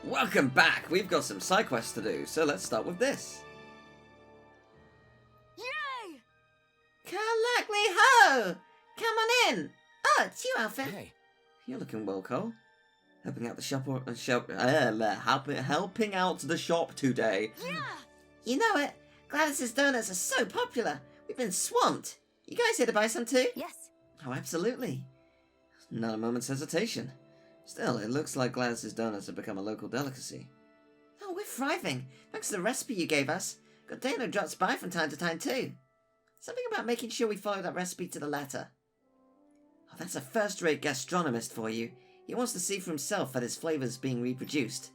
Welcome back! We've got some side quests to do, so let's start with this. Yay! Calackley ho! Come on in! Oh, it's you, Alphen. Hey. You're looking well, Cole. Helping out the shop helping out the shop today. Yeah! You know it. Gladys's donuts are so popular. We've been swamped. You guys here to buy some too? Yes. Oh, absolutely. Not a moment's hesitation. Still, it looks like Gladys's donuts have become a local delicacy. Oh, we're thriving. Thanks to the recipe you gave us. Got Dano drops by from time to time too. Something about making sure we follow that recipe to the letter. Oh, that's a first-rate gastronomist for you. He wants to see for himself that his flavour's being reproduced.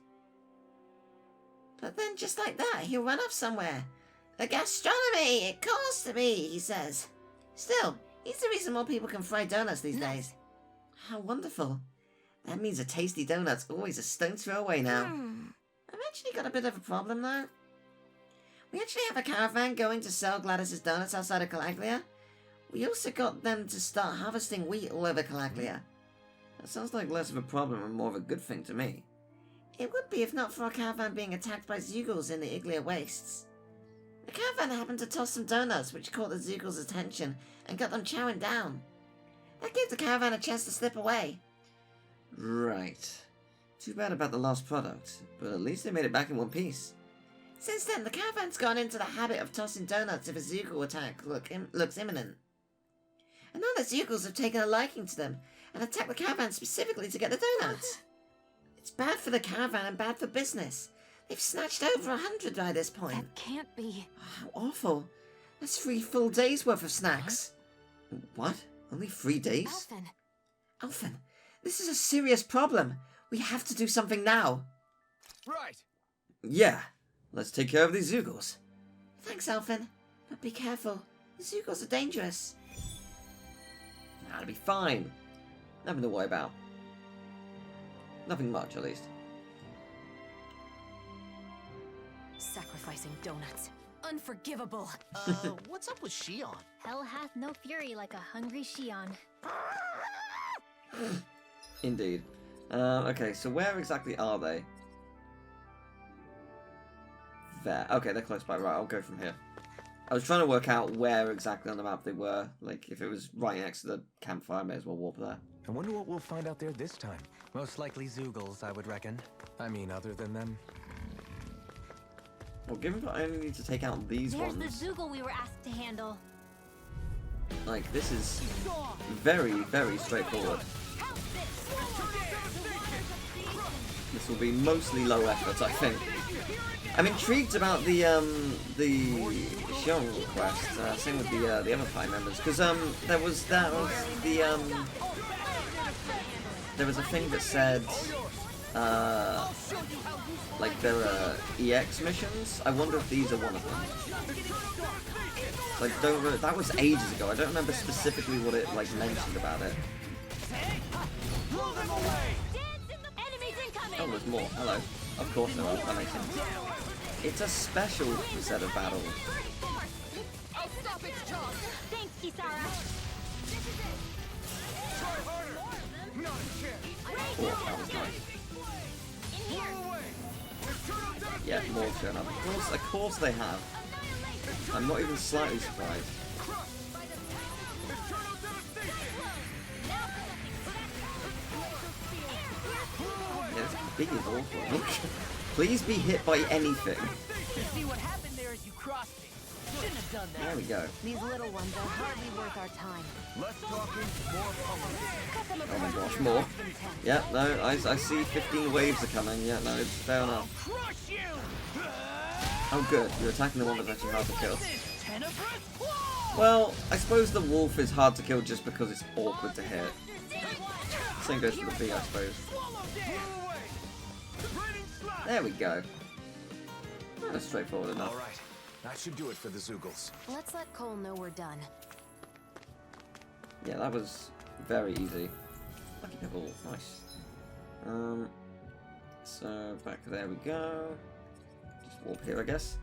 But then, just like that, he'll run off somewhere. The gastronomy! It calls to me, he says. Still, he's the reason more people can fry donuts these days. How wonderful. That means a tasty donut's always a stone's throw away now. I've actually got a bit of a problem, though. We actually have a caravan going to sell Gladys's donuts outside of Calaglia. We also got them to start harvesting wheat all over Calaglia. That sounds like less of a problem and more of a good thing to me. It would be if not for our caravan being attacked by Zeugles in the Iglia wastes. The caravan happened to toss some donuts which caught the Zeugles' attention and got them chowing down. That gave the caravan a chance to slip away. Right. Too bad about the lost product, but at least they made it back in one piece. Since then, the caravan's gone into the habit of tossing donuts if a Zeugle attack looks imminent. And now the Zeugles have taken a liking to them and attacked the caravan specifically to get the donuts. It's bad for the caravan and bad for business. They've snatched over 100 by this point. That can't be. How awful. That's 3 full days worth of snacks. What? Only 3 days? Alphen. Alphen, this is a serious problem. We have to do something now. Right. Yeah. Let's take care of these Zeugles. Thanks, Alphen. But be careful. The Zeugles are dangerous. That'll be fine. Nothing to worry about. Nothing much, at least. Sacrificing donuts. Unforgivable. What's up with Shion? Hell hath no fury like a hungry Shion. Indeed. Okay, so where exactly are they? There. Okay, they're close by. Right, I'll go from here. I was trying to work out where exactly on the map they were. Like, if it was right next to the campfire, I may as well warp there. I wonder what we'll find out there this time. Most likely Zeugles, I would reckon. I mean, other than them. Well, given that I only need to take out these There's ones, the Zeugle we were asked to handle. like, this is very, very straightforward. This will be mostly low effort, I think. I'm intrigued about the Shion quest. Same with the other 5 members, because there was a thing that said like there are EX missions. I wonder if these are one of them. Like that was ages ago. I don't remember specifically what it like mentioned about it. Oh, there's more. Hello. Of course there are. That makes sense. It's a special set of battles. Thanks, Kisara. Oh, that was nice. Yeah, more turn up. Of course they have. I'm not even slightly surprised. Yeah, this big is awful. Please be hit by anything. See what happened there as you crossed me. Shouldn't have done that. There we go. These little ones are hardly worth our time. Less talking, more pulling. Oh my gosh, more. Yeah, no, I see 15 waves are coming. Yeah, no, it's fair enough. Crush you! Oh good, you're attacking the one that's actually hard to kill. Well, I suppose the wolf is hard to kill just because it's awkward to hit. Same goes for the bee, I suppose. There we go. That's straightforward enough. All right. That should do it for the Zeugles. Let's let Cole know we're done. Yeah, that was very easy. Lucky pebble, nice. So back there we go. Just warp here, I guess.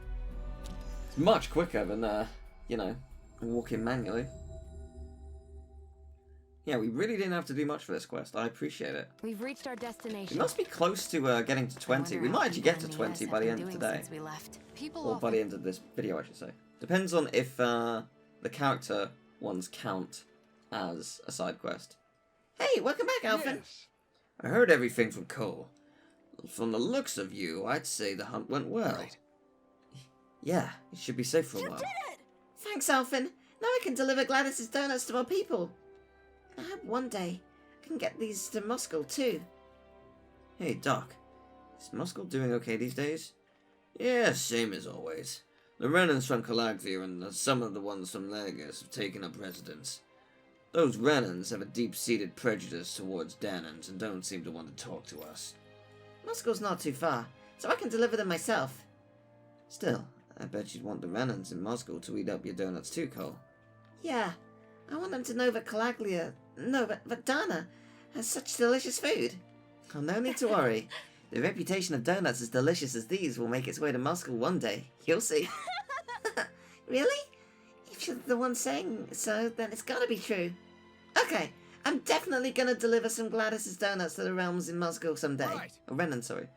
It's much quicker than, you know, walking manually. Yeah, we really didn't have to do much for this quest. I appreciate it. We've reached our We destination. must be close to getting to 20. We might actually get to 20 by the end of today. We left. Or by the end of this video, I should say. Depends on if the character ones count as a side quest. Hey, welcome back, Alphen. Yes. I heard everything from Cole. From the looks of you, I'd say the hunt went well. Right. Yeah, it should be safe for a while. Thanks, Alphen. Now I can deliver Gladys's donuts to more people. I hope one day I can get these to Moscow too. Hey, Doc. Is Muscle doing okay these days? Yeah, same as always. The Renans from Kyjbuzz and some of the ones from Legas have taken up residence. Those Renans have a deep-seated prejudice towards Dahnans and don't seem to want to talk to us. Moscow's not too far, so I can deliver them myself. Still, I bet you'd want the Renans in Moscow to eat up your donuts too, Cole. Yeah, I want them to know that that Dahnan has such delicious food. Oh, no need to worry. The reputation of donuts as delicious as these will make its way to Moscow one day. You'll see. Really? If you're the one saying so, then it's gotta be true. Okay, I'm definitely gonna deliver some Gladys's donuts to the realms in Moscow someday. Right. Oh, Renan, sorry.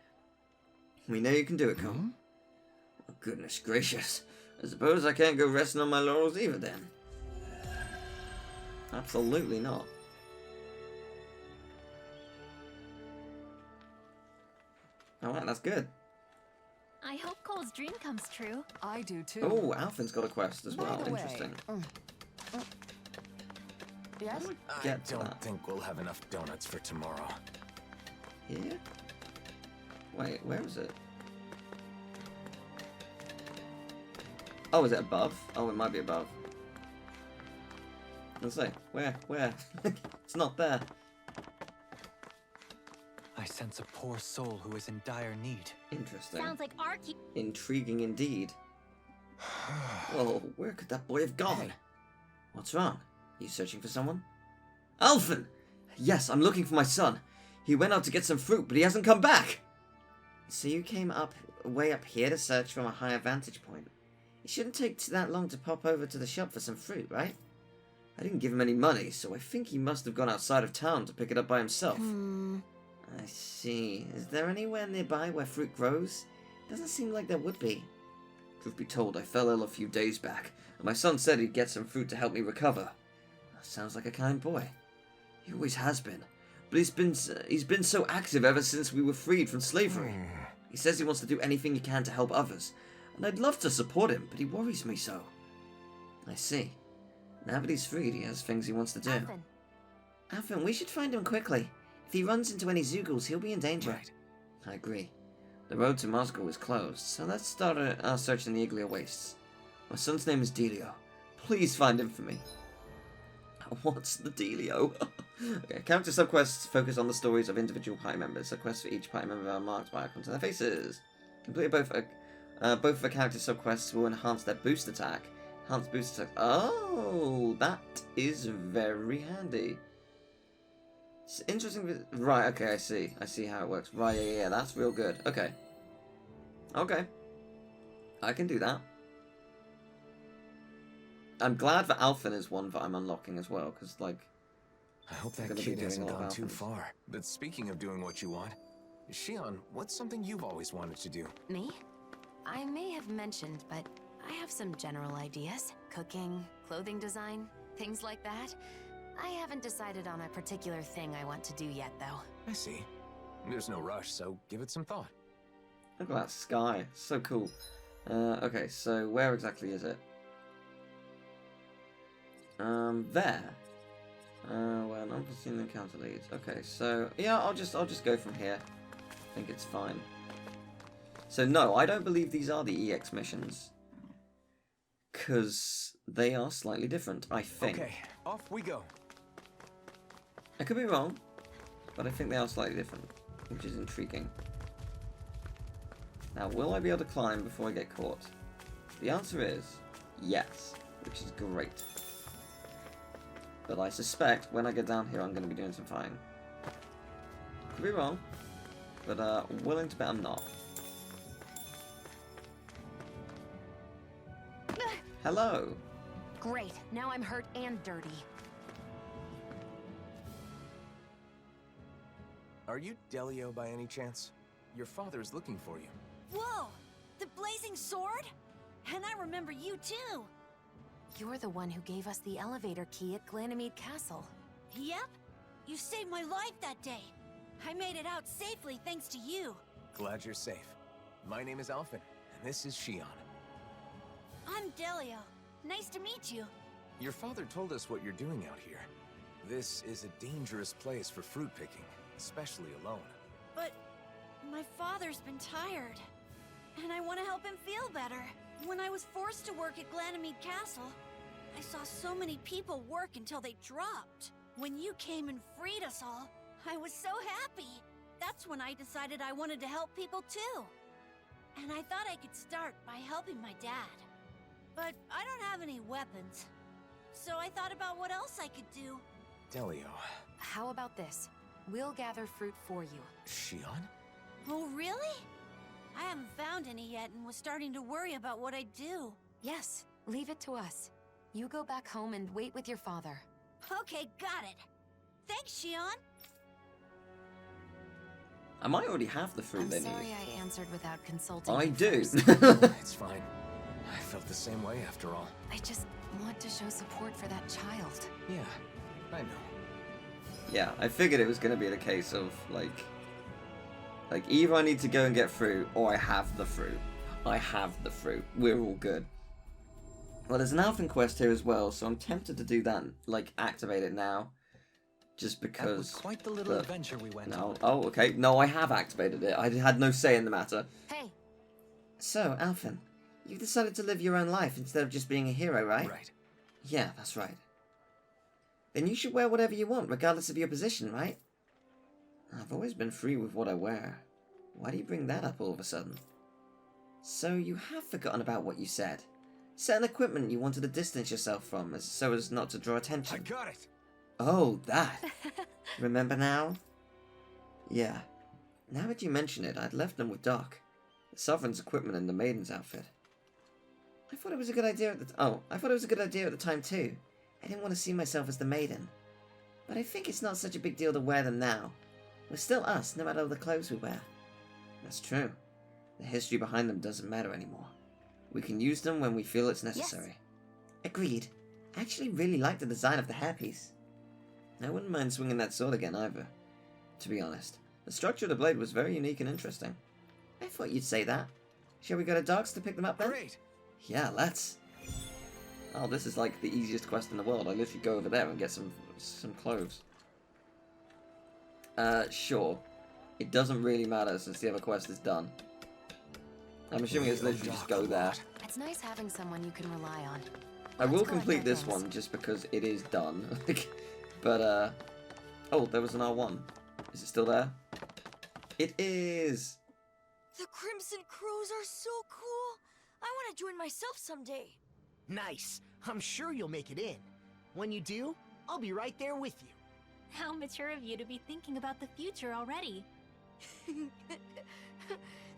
We know you can do it, Cole. Oh, goodness gracious. I suppose I can't go resting on my laurels either, then. Absolutely not. Alright, that's good. I hope Cole's dream comes true. I do too. Oh, Alphen's got a quest as well. By the way, Interesting. Yes? I Get to don't that. think we'll have enough donuts for tomorrow. Here? Wait, where is it? Oh, is it above? Oh, it might be above. Let's say, where? It's not there. I sense a poor soul who is in dire need. Interesting. Sounds like our key. Intriguing indeed. Well, where could that boy have gone? Hey. What's wrong? You searching for someone? Alphen! Yes, I'm looking for my son. He went out to get some fruit, but he hasn't come back. So you came way up here to search from a higher vantage point. It shouldn't take that long to pop over to the shop for some fruit, right? I didn't give him any money, so I think he must have gone outside of town to pick it up by himself. I see. Is there anywhere nearby where fruit grows? Doesn't seem like there would be. Truth be told, I fell ill a few days back, and my son said he'd get some fruit to help me recover. Sounds like a kind boy. He always has been. But he's been so active ever since we were freed from slavery. He says he wants to do anything he can to help others, and I'd love to support him, but he worries me so. I see. Now that he's freed, he has things he wants to do. Alphen. Alphen, we should find him quickly. If he runs into any Zoogles, he'll be in danger. Right. I agree. The road to Moscow is closed, so let's start our search in the Iglia Wastes. My son's name is Delio. Please find him for me. What's the dealio? Okay, character subquests focus on the stories of individual party members. Subquests for each party member are marked by icons on their faces. Completing both of the character subquests will enhance their boost attack. Enhance boost attack. Oh, that is very handy. It's interesting. Right, okay, I see. I see how it works. Right, yeah, that's real good. Okay. Okay. I can do that. I'm glad that Alphen is one that I'm unlocking as well, because, like... I hope I'm that gonna be kid doing hasn't a lot gone of too Alphens. far. But speaking of doing what you want, Shion, what's something you've always wanted to do? Me? I may have mentioned, but I have some general ideas. Cooking, clothing design, things like that. I haven't decided on a particular thing I want to do yet, though. I see. There's no rush, so give it some thought. Look at that sky. So cool. Okay, so where exactly is it? There. Well, an unforeseen encounter leads. Okay, so yeah, I'll just go from here. I think it's fine. So no, I don't believe these are the EX missions, because they are slightly different. I think. Okay, off we go. I could be wrong, but I think they are slightly different, which is intriguing. Now, will I be able to climb before I get caught? The answer is yes, which is great. But I suspect when I get down here, I'm going to be doing some fighting. Could be wrong, but willing to bet I'm not. Ah! Hello. Great, now I'm hurt and dirty. Are you Delio by any chance? Your father's looking for you. Whoa! The blazing sword? And I remember you too! You're the one who gave us the elevator key at Ganymede Castle. Yep! You saved my life that day! I made it out safely thanks to you! Glad you're safe. My name is Alphen, and this is Shion. I'm Delio. Nice to meet you. Your father told us what you're doing out here. This is a dangerous place for fruit picking, especially alone. But my father's been tired, and I want to help him feel better. When I was forced to work at Ganymede Castle, I saw so many people work until they dropped. When you came and freed us all, I was so happy. That's when I decided I wanted to help people too. And I thought I could start by helping my dad. But I don't have any weapons. So I thought about what else I could do. Delio. How about this? We'll gather fruit for you. Shion? Oh, really? I haven't found any yet and was starting to worry about what I'd do. Yes, leave it to us. You go back home and wait with your father. Okay, got it. Thanks, Shion. I might already have the fruit I'm they sorry need. I answered without consulting I you do. first. It's fine. I felt the same way after all. I just want to show support for that child. Yeah, I know. Yeah, I figured it was going to be the case of, like either I need to go and get fruit, or I have the fruit. I have the fruit. We're all good. Well, there's an Alphen quest here as well, so I'm tempted to do that, like, activate it now. Just That because... was quite the little adventure we went No. on. Oh, okay. No, I have activated it. I had no say in the matter. Hey, So, Alphen, you've decided to live your own life instead of just being a hero, right? Right. Yeah, that's right. Then you should wear whatever you want, regardless of your position, right? I've always been free with what I wear. Why do you bring that up all of a sudden? So you have forgotten about what you said. Certain equipment you wanted to distance yourself from, so as not to draw I attention. got it! Oh, that. Remember now? Yeah. Now that you mention it, I'd left them with Doc. The Sovereign's equipment and the Maiden's outfit. I thought it was a good idea at the time too. I didn't want to see myself as the Maiden. But I think it's not such a big deal to wear them now. We're still us, no matter the clothes we wear. That's true. The history behind them doesn't matter anymore. We can use them when we feel it's necessary. Agreed. I actually really like the design of the hairpiece. I wouldn't mind swinging that sword again either. To be honest, the structure of the blade was very unique and interesting. I thought you'd say that. Shall we go to Doc's to pick them up then? Great! Yeah, let's. Oh, this is like the easiest quest in the world. I literally go over there and get some clothes. Sure. It doesn't really matter since the other quest is done. I'm assuming it's literally just go there. it's nice having someone you can rely on. I will Let's collect complete our this things. one just because it is done. But, oh, there was an R1. Is it still there? It is! The Crimson Crows are so cool. I want to join myself someday. Nice. I'm sure you'll make it in. When you do, I'll be right there with you. How mature of you to be thinking about the future already.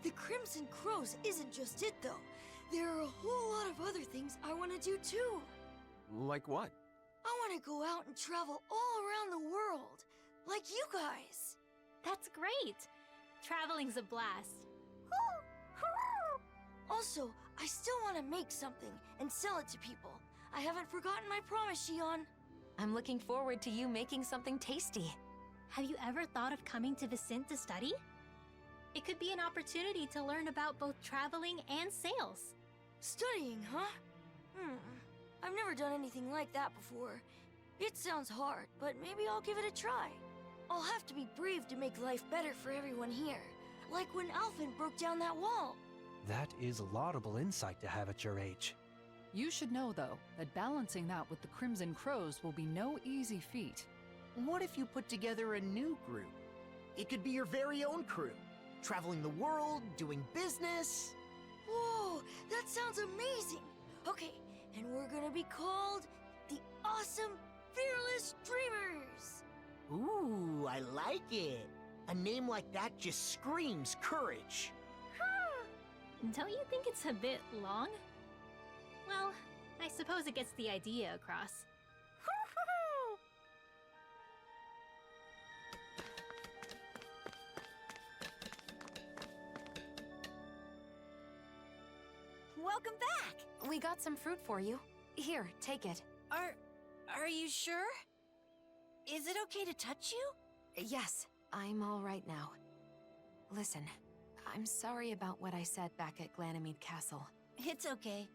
The Crimson Crows isn't just it, though. There are a whole lot of other things I want to do, too. Like what? I want to go out and travel all around the world, like you guys. That's great. Traveling's a blast. Also, I still want to make something and sell it to people. I haven't forgotten my promise, Shion. I'm looking forward to you making something tasty. Have you ever thought of coming to Vicent to study? It could be an opportunity to learn about both traveling and sales. Studying, huh? I've never done anything like that before. It sounds hard, but maybe I'll give it a try. I'll have to be brave to make life better for everyone here. Like when Alphen broke down that wall. That is laudable insight to have at your age. You should know, though, that balancing that with the Crimson Crows will be no easy feat. What if you put together a new group? It could be your very own crew. Traveling the world, doing business. Whoa, that sounds amazing. Okay, and we're gonna be called the Awesome Fearless Dreamers. Ooh, I like it. A name like that just screams courage. Don't you think it's a bit long? Well, I suppose it gets the idea across. welcome back. We got some fruit for you. Here, take it. Are you sure? Is it okay to touch you? Yes, I'm all right now. Listen, I'm sorry about what I said back at Ganymede Castle. It's okay.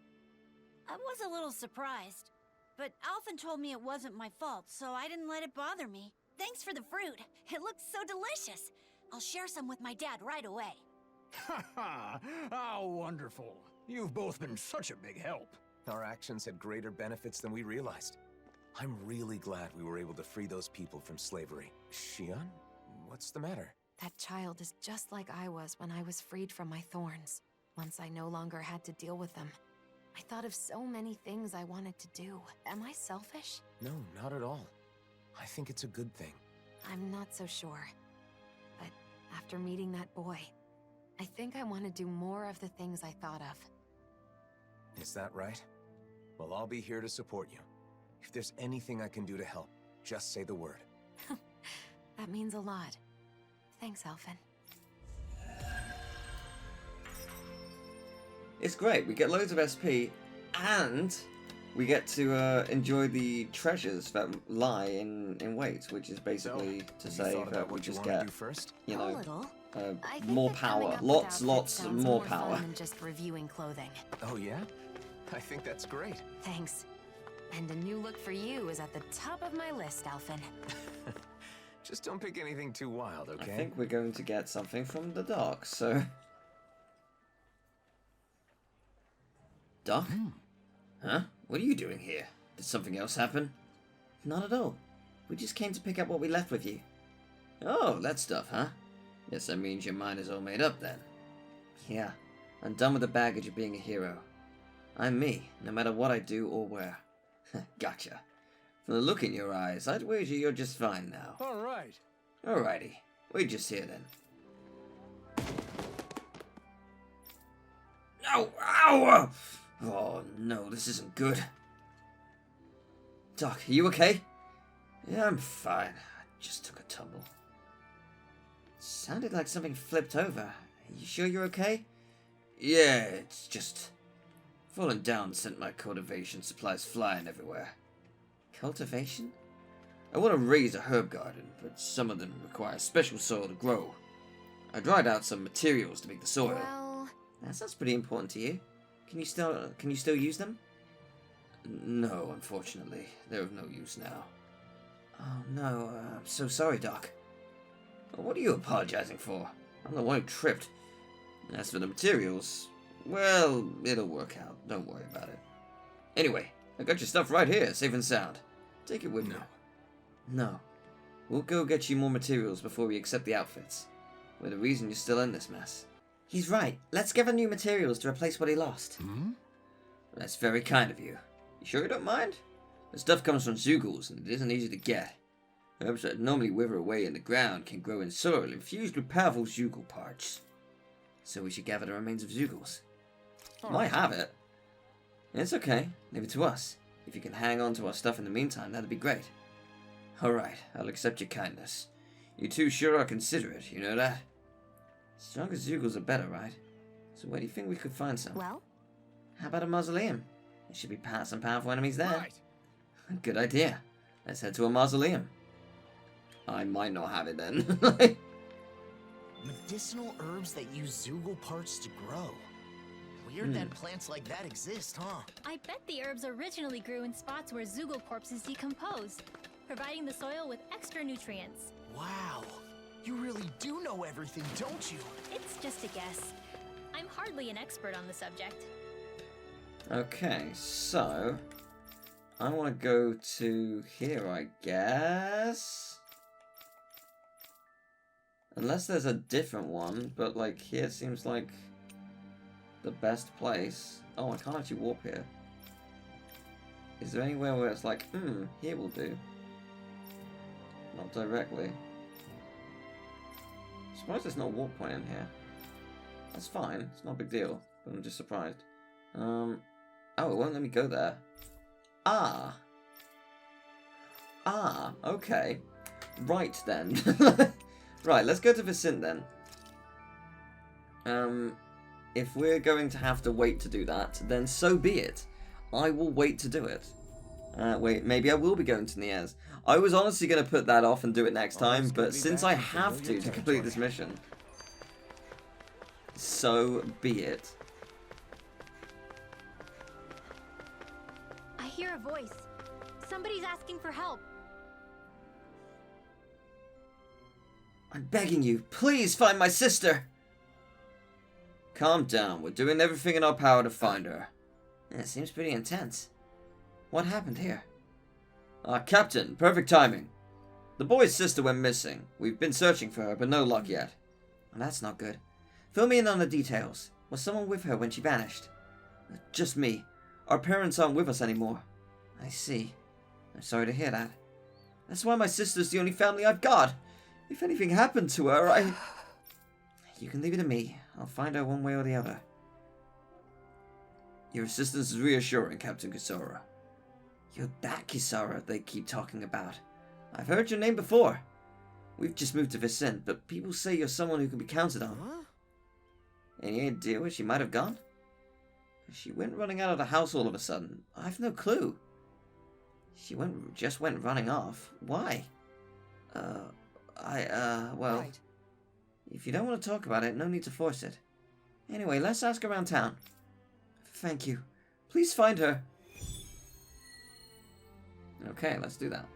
I was a little surprised, but Alphen told me it wasn't my fault, so I didn't let it bother me. Thanks for the fruit. It looks so delicious. I'll share some with my dad right away. Ha ha! How wonderful. You've both been such a big help. Our actions had greater benefits than we realized. I'm really glad we were able to free those people from slavery. Xion? What's the matter? That child is just like I was when I was freed from my thorns. Once I no longer had to deal with them. I thought of so many things I wanted to do. Am I selfish? No, not at all. I think it's a good thing. I'm not so sure. But after meeting that boy, I think I want to do more of the things I thought of. Is that right? Well, I'll be here to support you. If there's anything I can do to help, just say the word. That means a lot. Thanks, Alphen. It's great. We get loads of SP, and we get to enjoy the treasures that lie in wait, which is basically to say that we just get, you know, more power. Lots more power. Than just reviewing clothing. Oh yeah? I think that's great. Thanks. And a new look for you is at the top of my list, Alphen. Just don't pick anything too wild, okay? I think we're going to get something from the dock, so... Doc? Huh? What are you doing here? Did something else happen? Not at all. We just came to pick up what we left with you. Oh, that stuff, huh? Yes, that means your mind is all made up then. Yeah, I'm done with the baggage of being a hero. I'm me, no matter what I do or where. Gotcha. From the look in your eyes, I'd wager you're just fine now. All right. Alrighty. Wait just here then. Ow! Ow! Oh no, this isn't good. Doc, are you okay? Yeah, I'm fine. I just took a tumble. Sounded like something flipped over. Are you sure you're okay? Yeah, it's just... falling down sent my cultivation supplies flying everywhere. Cultivation? I want to raise a herb garden, but some of them require special soil to grow. I dried out some materials to make the soil. Well... That sounds pretty important to you. Can you still use them? No, unfortunately. They're of no use now. Oh no, I'm so sorry, Doc. What are you apologizing for? I'm the one who tripped. As for the materials, well, it'll work out. Don't worry about it. Anyway, I got your stuff right here, safe and sound. Take it with you. No. We'll go get you more materials before we accept the outfits. We're the reason you're still in this mess. He's right. Let's gather new materials to replace what he lost. That's very kind of you. You sure you don't mind? The stuff comes from Zugals, and it isn't easy to get. Herbs that normally wither away in the ground can grow in soil infused with powerful Zugal parts. So we should gather the remains of Zugals. Might have it. It's okay. Leave it to us. If you can hang on to our stuff in the meantime, that'd be great. Alright, I'll accept your kindness. You two sure are considerate, you know that? Stronger Zugals are better, right? So where do you think we could find some? Well? How about a mausoleum? There should be some powerful enemies there. Right. Good idea. Let's head to a mausoleum. I might not have it then. Medicinal herbs that use Zugal parts to grow. Weird that plants like that exist, huh? I bet the herbs originally grew in spots where Zugal corpses decomposed, providing the soil with extra nutrients. Wow. You really do know everything, don't you? It's just a guess. I'm hardly an expert on the subject. Okay, so... I want to go to here, I guess? Unless there's a different one, but like here seems like the best place. Oh, I can't actually warp here. Is there anywhere where it's like, here will do? Not directly. Surprised there's no warp point in here. That's fine, it's not a big deal, but I'm just surprised. Oh, it won't let me go there. Okay. Right then. Right, let's go to Vicint then. if we're going to have to wait to do that, then so be it. I will wait to do it. Wait, maybe I will be going to Niaz. I was honestly going to put that off and do it next time, but since I have to complete this mission, so be it. I hear a voice. Somebody's asking for help. I'm begging you, please find my sister! Calm down, we're doing everything in our power to find her. Yeah, it seems pretty intense. What happened here? Captain, perfect timing. The boy's sister went missing. We've been searching for her, but no luck yet. Well, that's not good. Fill me in on the details. Was someone with her when she vanished? Just me. Our parents aren't with us anymore. I see. I'm sorry to hear that. That's why my sister's the only family I've got. If anything happened to her, You can leave it to me. I'll find her one way or the other. Your assistance is reassuring, Captain Kisara. You're that Kisara they keep talking about. I've heard your name before. We've just moved to Vicente, but people say you're someone who can be counted on. Huh? Any idea where she might have gone? She went running out of the house all of a sudden. I've no clue. She just went running off. Why? Well... Right. If you don't want to talk about it, no need to force it. Anyway, let's ask around town. Thank you. Please find her. Okay, let's do that.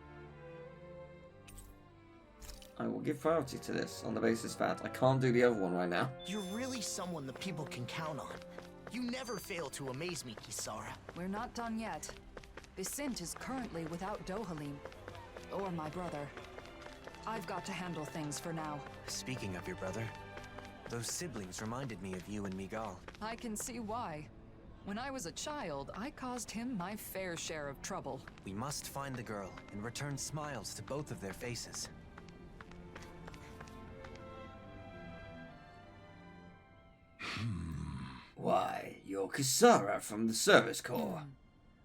I will give priority to this on the basis that I can't do the other one right now. You're really someone the people can count on. You never fail to amaze me, Kisara. We're not done yet. Vicente is currently without Dohalim. Or my brother. I've got to handle things for now. Speaking of your brother, those siblings reminded me of you and Miguel. I can see why. When I was a child, I caused him my fair share of trouble. We must find the girl and return smiles to both of their faces. Why, you're Kisara from the Service Corps.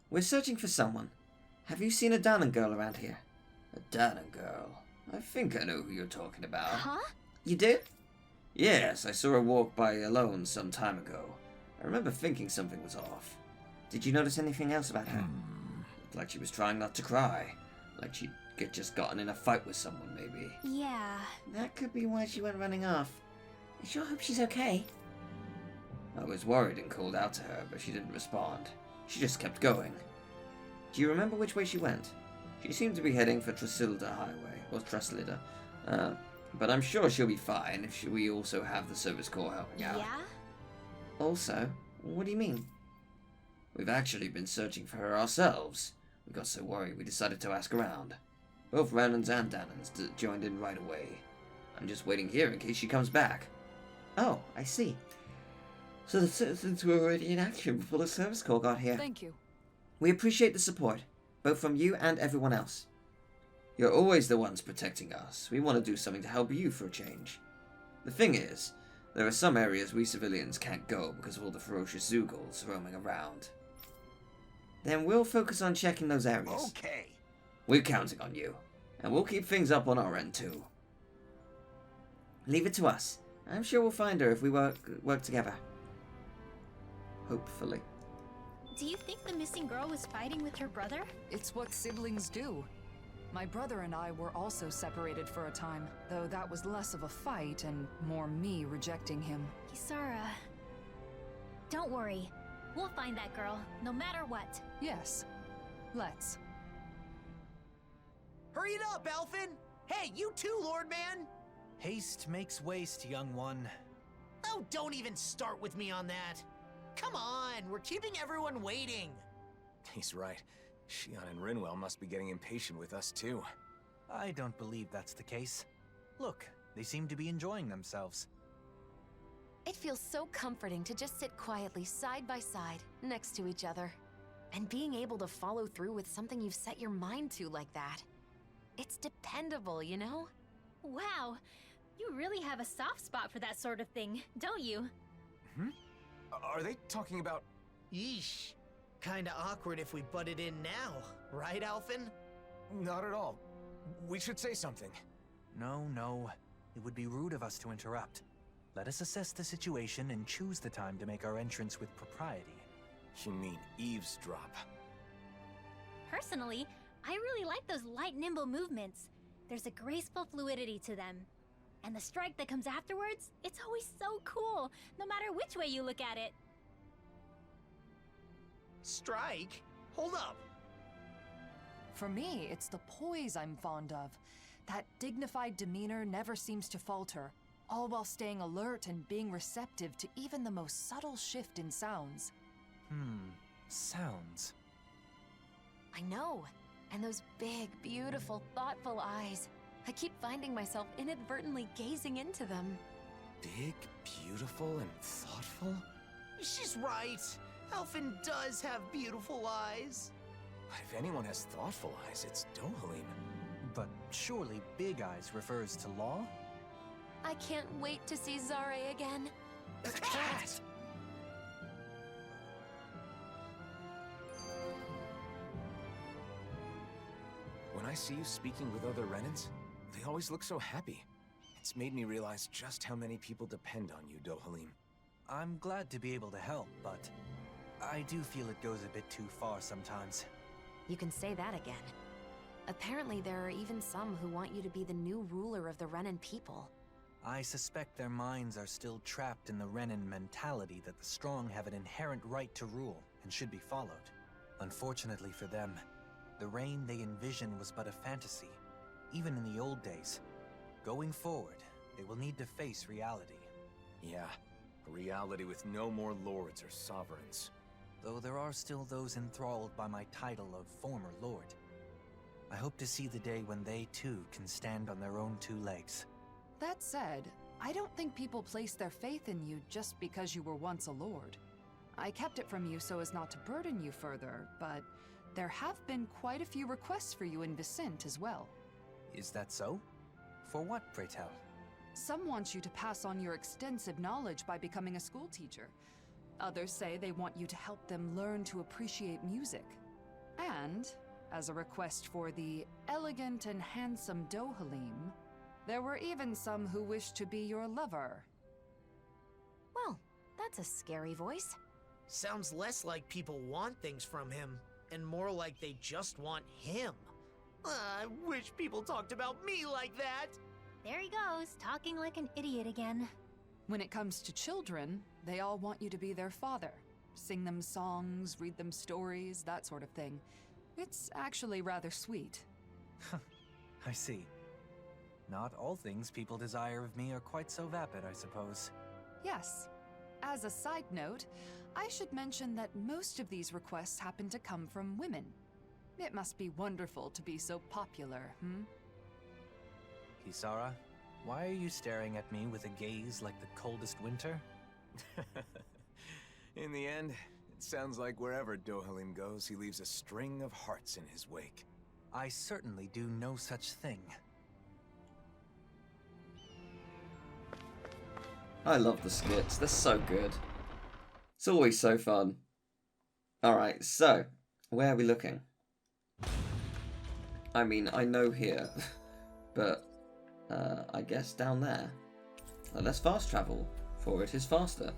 We're searching for someone. Have you seen a Dahnan girl around here? A Dahnan girl? I think I know who you're talking about. Huh? You do? Yes, I saw her walk by alone some time ago. I remember thinking something was off. Did you notice anything else about her? Looked like she was trying not to cry. Like she'd just gotten in a fight with someone, maybe. Yeah. That could be why she went running off. I sure hope she's okay. I was worried and called out to her, but she didn't respond. She just kept going. Do you remember which way she went? She seemed to be heading for Tresilda Highway, or Tresilda. But I'm sure she'll be fine if we also have the Service Corps helping out. Yeah? Also? What do you mean? We've actually been searching for her ourselves. We got so worried we decided to ask around. Both Renans and Dahnans joined in right away. I'm just waiting here in case she comes back. Oh, I see. So the citizens were already in action before the Service Corps got here. Thank you. We appreciate the support, both from you and everyone else. You're always the ones protecting us. We want to do something to help you for a change. The thing is, there are some areas we civilians can't go because of all the ferocious Zoogles roaming around. Then we'll focus on checking those areas. Okay. We're counting on you, and we'll keep things up on our end too. Leave it to us. I'm sure we'll find her if we work together. Hopefully. Do you think the missing girl was fighting with her brother? It's what siblings do. My brother and I were also separated for a time, though that was less of a fight and more me rejecting him. Kisara. Don't worry. We'll find that girl, no matter what. Yes. Let's. Hurry it up, Alphen! Hey, you too, Lord Man! Haste makes waste, young one. Oh, don't even start with me on that. Come on, we're keeping everyone waiting. He's right. Shion and Rinwell must be getting impatient with us too. I don't believe that's the case. Look, they seem to be enjoying themselves. It feels so comforting to just sit quietly side by side, next to each other. And being able to follow through with something you've set your mind to like that. It's dependable, you know? Wow. You really have a soft spot for that sort of thing, don't you? Are they talking about... Yeesh. Kinda awkward if we butted in now, right, Alphen? Not at all. We should say something. No. It would be rude of us to interrupt. Let us assess the situation and choose the time to make our entrance with propriety. You mean eavesdrop? Personally, I really like those light, nimble movements. There's a graceful fluidity to them. And the strike that comes afterwards, it's always so cool, no matter which way you look at it. Strike? Hold up. For me, it's the poise I'm fond of. That dignified demeanor never seems to falter, all while staying alert and being receptive to even the most subtle shift in sounds. Sounds. I know. And those big, beautiful, thoughtful eyes. I keep finding myself inadvertently gazing into them. Big, beautiful, and thoughtful? She's right. Alphen does have beautiful eyes. But if anyone has thoughtful eyes, it's Dohalim. But surely Big Eyes refers to Law? I can't wait to see Zare again. The cat! When I see you speaking with other Renans, they always look so happy. It's made me realize just how many people depend on you, Dohalim. I'm glad to be able to help, but I do feel it goes a bit too far sometimes. You can say that again. Apparently there are even some who want you to be the new ruler of the Renan people. I suspect their minds are still trapped in the Renan mentality that the strong have an inherent right to rule and should be followed. Unfortunately for them, the reign they envision was but a fantasy, even in the old days. Going forward, they will need to face reality. Yeah, a reality with no more lords or sovereigns. Though there are still those enthralled by my title of former lord. I hope to see the day when they too can stand on their own two legs. That said, I don't think people place their faith in you just because you were once a lord. I kept it from you so as not to burden you further, but there have been quite a few requests for you in Vicent as well. Is that so? For what, pray tell? Some want you to pass on your extensive knowledge by becoming a school teacher. Others say they want you to help them learn to appreciate music. And, as a request for the elegant and handsome Dohalim, there were even some who wished to be your lover. Well, that's a scary voice. Sounds less like people want things from him, and more like they just want him. I wish people talked about me like that. There he goes, talking like an idiot again. When it comes to children, they all want you to be their father. Sing them songs, read them stories, that sort of thing. It's actually rather sweet. I see. Not all things people desire of me are quite so vapid, I suppose. Yes. As a side note, I should mention that most of these requests happen to come from women. It must be wonderful to be so popular, Kisara, why are you staring at me with a gaze like the coldest winter? In the end, it sounds like wherever Dohalim goes, he leaves a string of hearts in his wake. I certainly do no such thing. I love the skits, they're so good. It's always so fun. Alright, so, where are we looking? I mean, I know here, but I guess down there. Let's fast travel, for it is faster.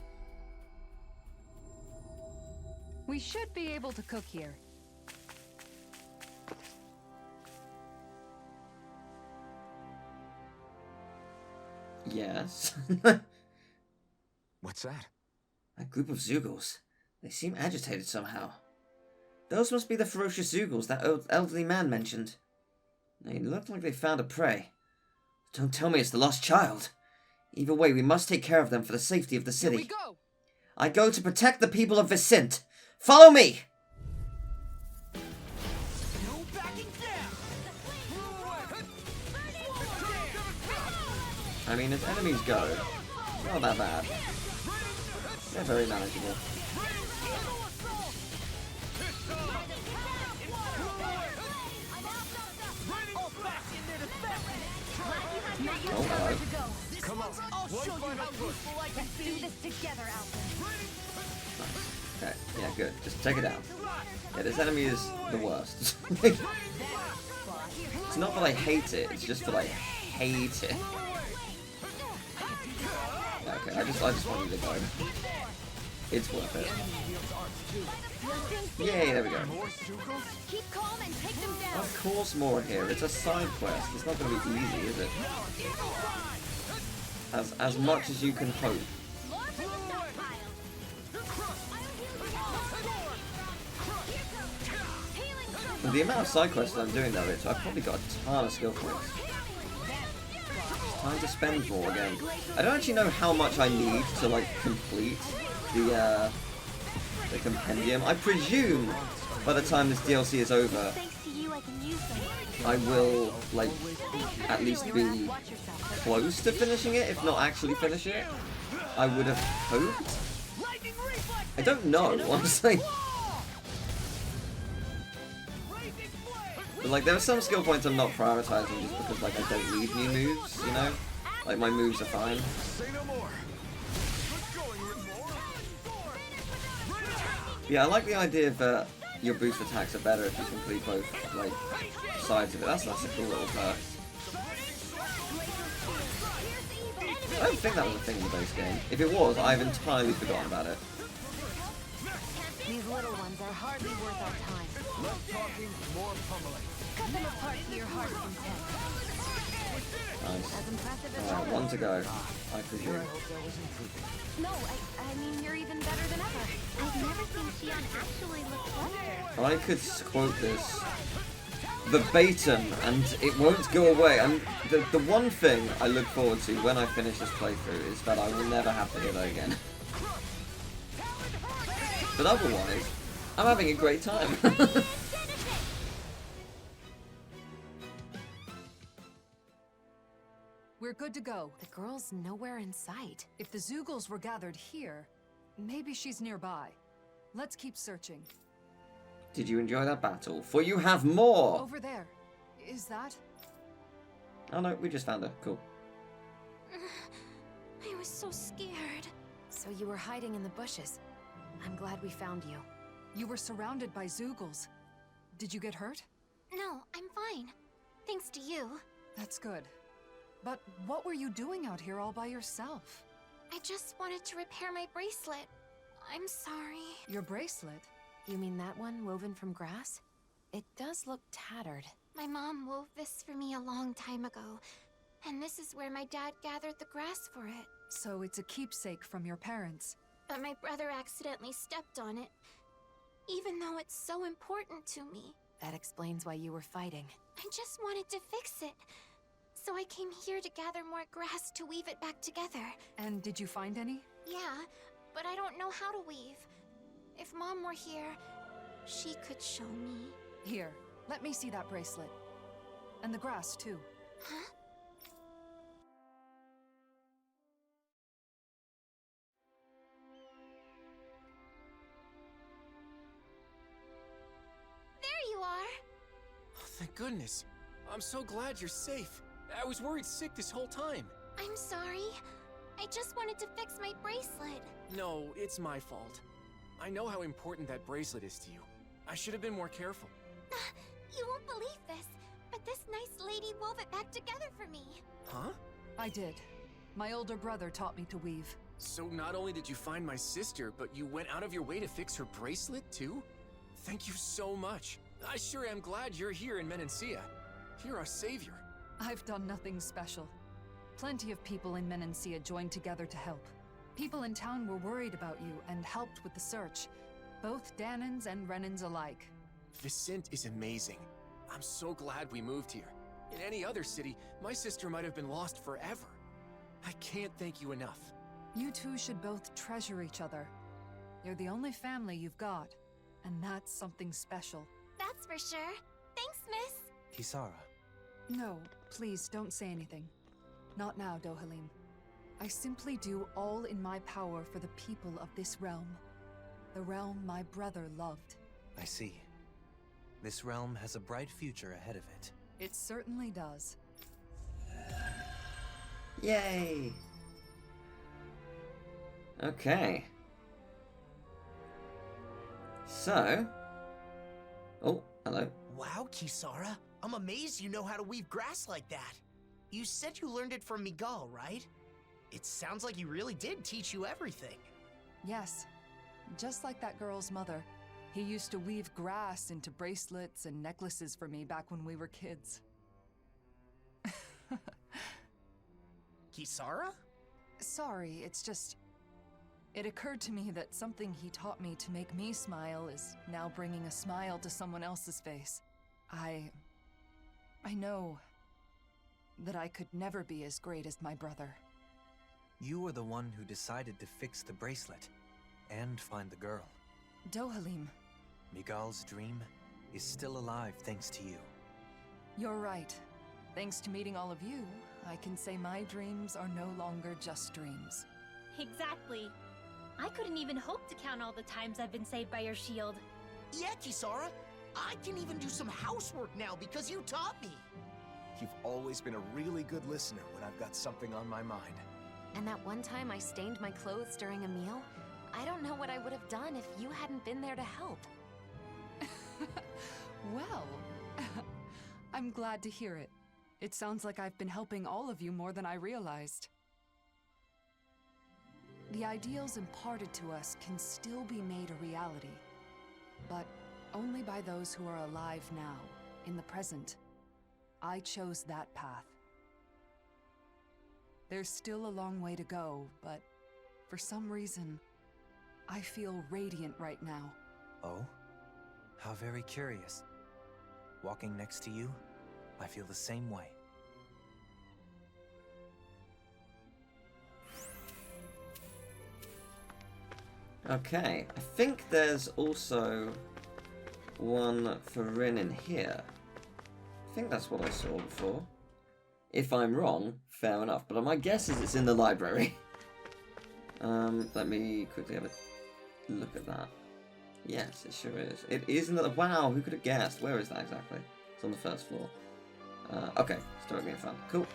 We should be able to cook here. Yes. What's that? A group of Zeugles. They seem agitated somehow. Those must be the ferocious Zeugles that elderly man mentioned. They look like they found a prey. Don't tell me it's the lost child. Either way, we must take care of them for the safety of the city. Here we go! I go to protect the people of Vicent. Follow me! No backing down. I mean, as enemies go, not that bad. They're very manageable. Oh, hello. Come on, I'll show you how useful I can be. Do this together, Alphen. Nice. Okay, yeah, good. Just take it down. Yeah, this enemy is the worst. It's not that I hate it, it's just that I hate it. Yeah, okay. I just wanted to go. It's worth it. Yay, there we go. Keep calm and take them down. Of course more here. It's a side quest. It's not going to be easy, is it? As much as you can hope. With the amount of side quests I'm doing though, I've probably got a ton of skill points. It's time to spend more again. I don't actually know how much I need to like complete the compendium. I presume by the time this DLC is over, I will like at least be close to finishing it, if not actually finish it. I would have hoped. I don't know, honestly. But like, there are some skill points I'm not prioritizing just because like I don't need new moves, you know? Like my moves are fine. Yeah, I like the idea that your boost attacks are better if you complete both like sides of it. That's a cool little perk. I don't think that was a thing in the base game. If it was, I've entirely forgotten about it. These little ones are hardly worth our time. Less talking, more pummeling. Cut them apart to your heart's content. Nice. As impressive as Alright, one to go, I presume. No, I mean, you're even better than ever. I've never seen Shion actually look flustered. I could quote this verbatim and it won't go away. And the one thing I look forward to when I finish this playthrough is that I will never have to hear that again. But otherwise, I'm having a great time. We're good to go. The girl's nowhere in sight. If the Zeugles were gathered here, maybe she's nearby. Let's keep searching. Did you enjoy that battle? For you have more! Over there. Is that? Oh no, we just found her. Cool. I was so scared. So you were hiding in the bushes. I'm glad we found you. You were surrounded by Zeugles. Did you get hurt? No, I'm fine. Thanks to you. That's good. But what were you doing out here all by yourself? I just wanted to repair my bracelet. I'm sorry. Your bracelet? You mean that one woven from grass? It does look tattered. My mom wove this for me a long time ago, and this is where my dad gathered the grass for it. So it's a keepsake from your parents. But my brother accidentally stepped on it, even though it's so important to me. That explains why you were fighting. I just wanted to fix it. So I came here to gather more grass to weave it back together. And did you find any? Yeah, but I don't know how to weave. If Mom were here, she could show me. Here, let me see that bracelet. And the grass, too. Huh? There you are! Oh, thank goodness. I'm so glad you're safe. I was worried sick this whole time. I'm sorry. I just wanted to fix my bracelet. No, it's my fault. I know how important that bracelet is to you. I should have been more careful. You won't believe this, but this nice lady wove it back together for me. Huh? I did. My older brother taught me to weave. So not only did you find my sister, but you went out of your way to fix her bracelet, too? Thank you so much. I sure am glad you're here in Menancia. You're our savior. I've done nothing special. Plenty of people in Menancia joined together to help. People in town were worried about you and helped with the search. Both Dahnans and Renans alike. Vicente is amazing. I'm so glad we moved here. In any other city, my sister might have been lost forever. I can't thank you enough. You two should both treasure each other. You're the only family you've got, and that's something special. That's for sure. Thanks, miss. Kisara. No, please don't say anything. Not now, Dohalim. I simply do all in my power for the people of this realm. The realm my brother loved. I see. This realm has a bright future ahead of it. It certainly does. Yay! Okay. So... Oh, hello. Wow, Kisara. I'm amazed you know how to weave grass like that. You said you learned it from Miguel, right? It sounds like he really did teach you everything. Yes, just like that girl's mother. He used to weave grass into bracelets and necklaces for me back when we were kids. Kisara? Sorry, it's just... It occurred to me that something he taught me to make me smile is now bringing a smile to someone else's face. I know that I could never be as great as my brother. You were the one who decided to fix the bracelet and find the girl. Dohalim. Miguel's dream is still alive thanks to you. You're right. Thanks to meeting all of you, I can say my dreams are no longer just dreams. Exactly. I couldn't even hope to count all the times I've been saved by your shield. Yeah, Kisara. I can even do some housework now because you taught me. You've always been a really good listener when I've got something on my mind. And that one time I stained my clothes during a meal, I don't know what I would have done if you hadn't been there to help. Well, I'm glad to hear it. It sounds like I've been helping all of you more than I realized. The ideals imparted to us can still be made a reality, but only by those who are alive now, in the present. I chose that path. There's still a long way to go, but for some reason, I feel radiant right now. Oh? How very curious. Walking next to you, I feel the same way. Okay, I think there's also one for Renan here. I think that's what I saw before. If I'm wrong, fair enough, but my guess is it's in the library. Let me quickly have a look at that. Yes, it sure is. It is in the... Wow, who could have guessed? Where is that exactly? It's on the first floor. Okay, start getting fun. Cool.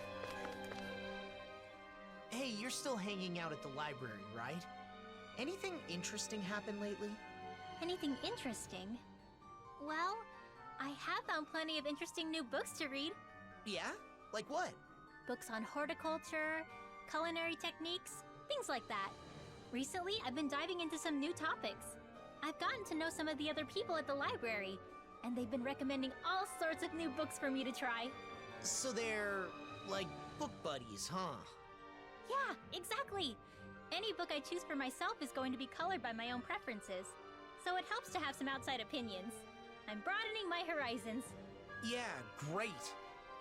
Hey, you're still hanging out at the library, right? Anything interesting happen lately? Anything interesting? Well, I have found plenty of interesting new books to read. Yeah? Like what? Books on horticulture, culinary techniques, things like that. Recently, I've been diving into some new topics. I've gotten to know some of the other people at the library, and they've been recommending all sorts of new books for me to try. So they're, like, book buddies, huh? Yeah, exactly! Any book I choose for myself is going to be colored by my own preferences, so it helps to have some outside opinions. I'm broadening my horizons. Yeah, great.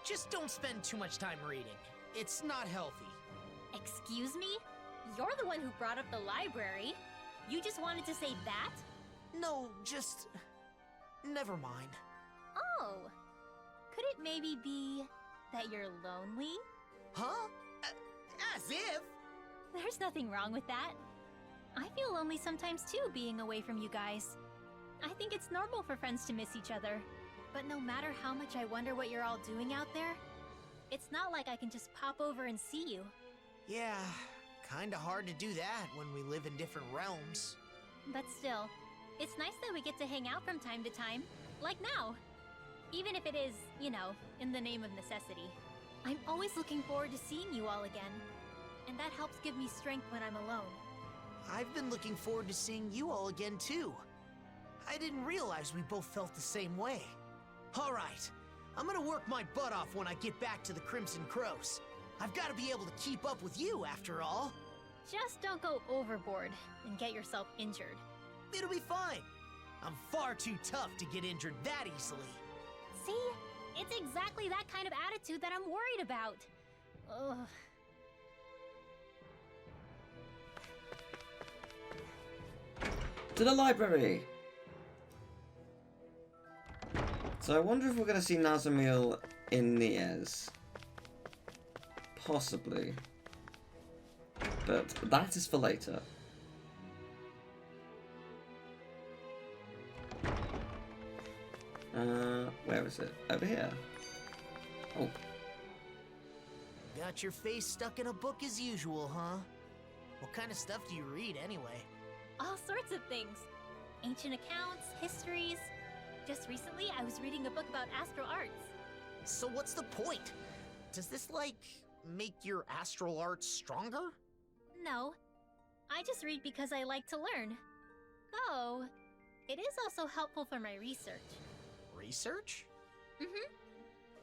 Just don't spend too much time reading. It's not healthy. Excuse me? You're the one who brought up the library. You just wanted to say that? No, just... never mind. Oh. Could it maybe be that you're lonely? Huh? As if? There's nothing wrong with that. I feel lonely sometimes too, being away from you guys. I think it's normal for friends to miss each other. But no matter how much I wonder what you're all doing out there, it's not like I can just pop over and see you. Yeah, kinda hard to do that when we live in different realms. But still, it's nice that we get to hang out from time to time, like now. Even if it is, you know, in the name of necessity. I'm always looking forward to seeing you all again, and that helps give me strength when I'm alone. I've been looking forward to seeing you all again too. I didn't realize we both felt the same way. Alright, I'm gonna work my butt off when I get back to the Crimson Crows. I've gotta be able to keep up with you after all. Just don't go overboard and get yourself injured. It'll be fine. I'm far too tough to get injured that easily. See? It's exactly that kind of attitude that I'm worried about. Ugh. To the library! So I wonder if we're going to see Nazamil in Niez. Possibly. But that is for later. Where is it? Over here. Oh. Got your face stuck in a book as usual, huh? What kind of stuff do you read anyway? All sorts of things. Ancient accounts, histories. Just recently, I was reading a book about astral arts. So what's the point? Does this, like, make your astral arts stronger? No. I just read because I like to learn. Though, it is also helpful for my research. Research? Mm-hmm.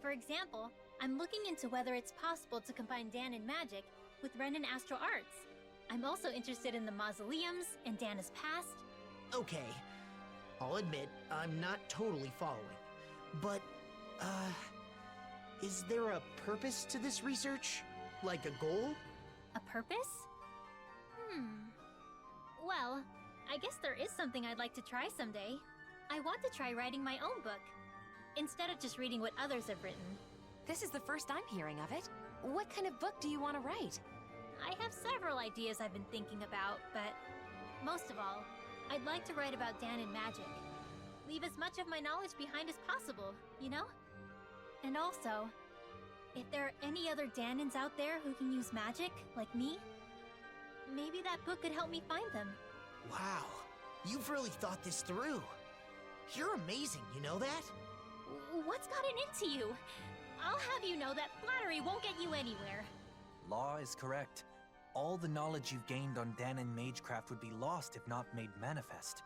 For example, I'm looking into whether it's possible to combine Dahnan magic with Renan astral arts. I'm also interested in the mausoleums and Dana's past. Okay. I'll admit, I'm not totally following. But, is there a purpose to this research? Like a goal? A purpose? Well, I guess there is something I'd like to try someday. I want to try writing my own book, instead of just reading what others have written. This is the first I'm hearing of it. What kind of book do you want to write? I have several ideas I've been thinking about, but most of all, I'd like to write about Dahnan magic. Leave as much of my knowledge behind as possible, you know? And also, if there are any other Dahnans out there who can use magic, like me, maybe that book could help me find them. Wow, you've really thought this through. You're amazing, you know that? What's gotten into you? I'll have you know that flattery won't get you anywhere. Law is correct. All the knowledge you've gained on Dahnan magecraft would be lost if not made manifest.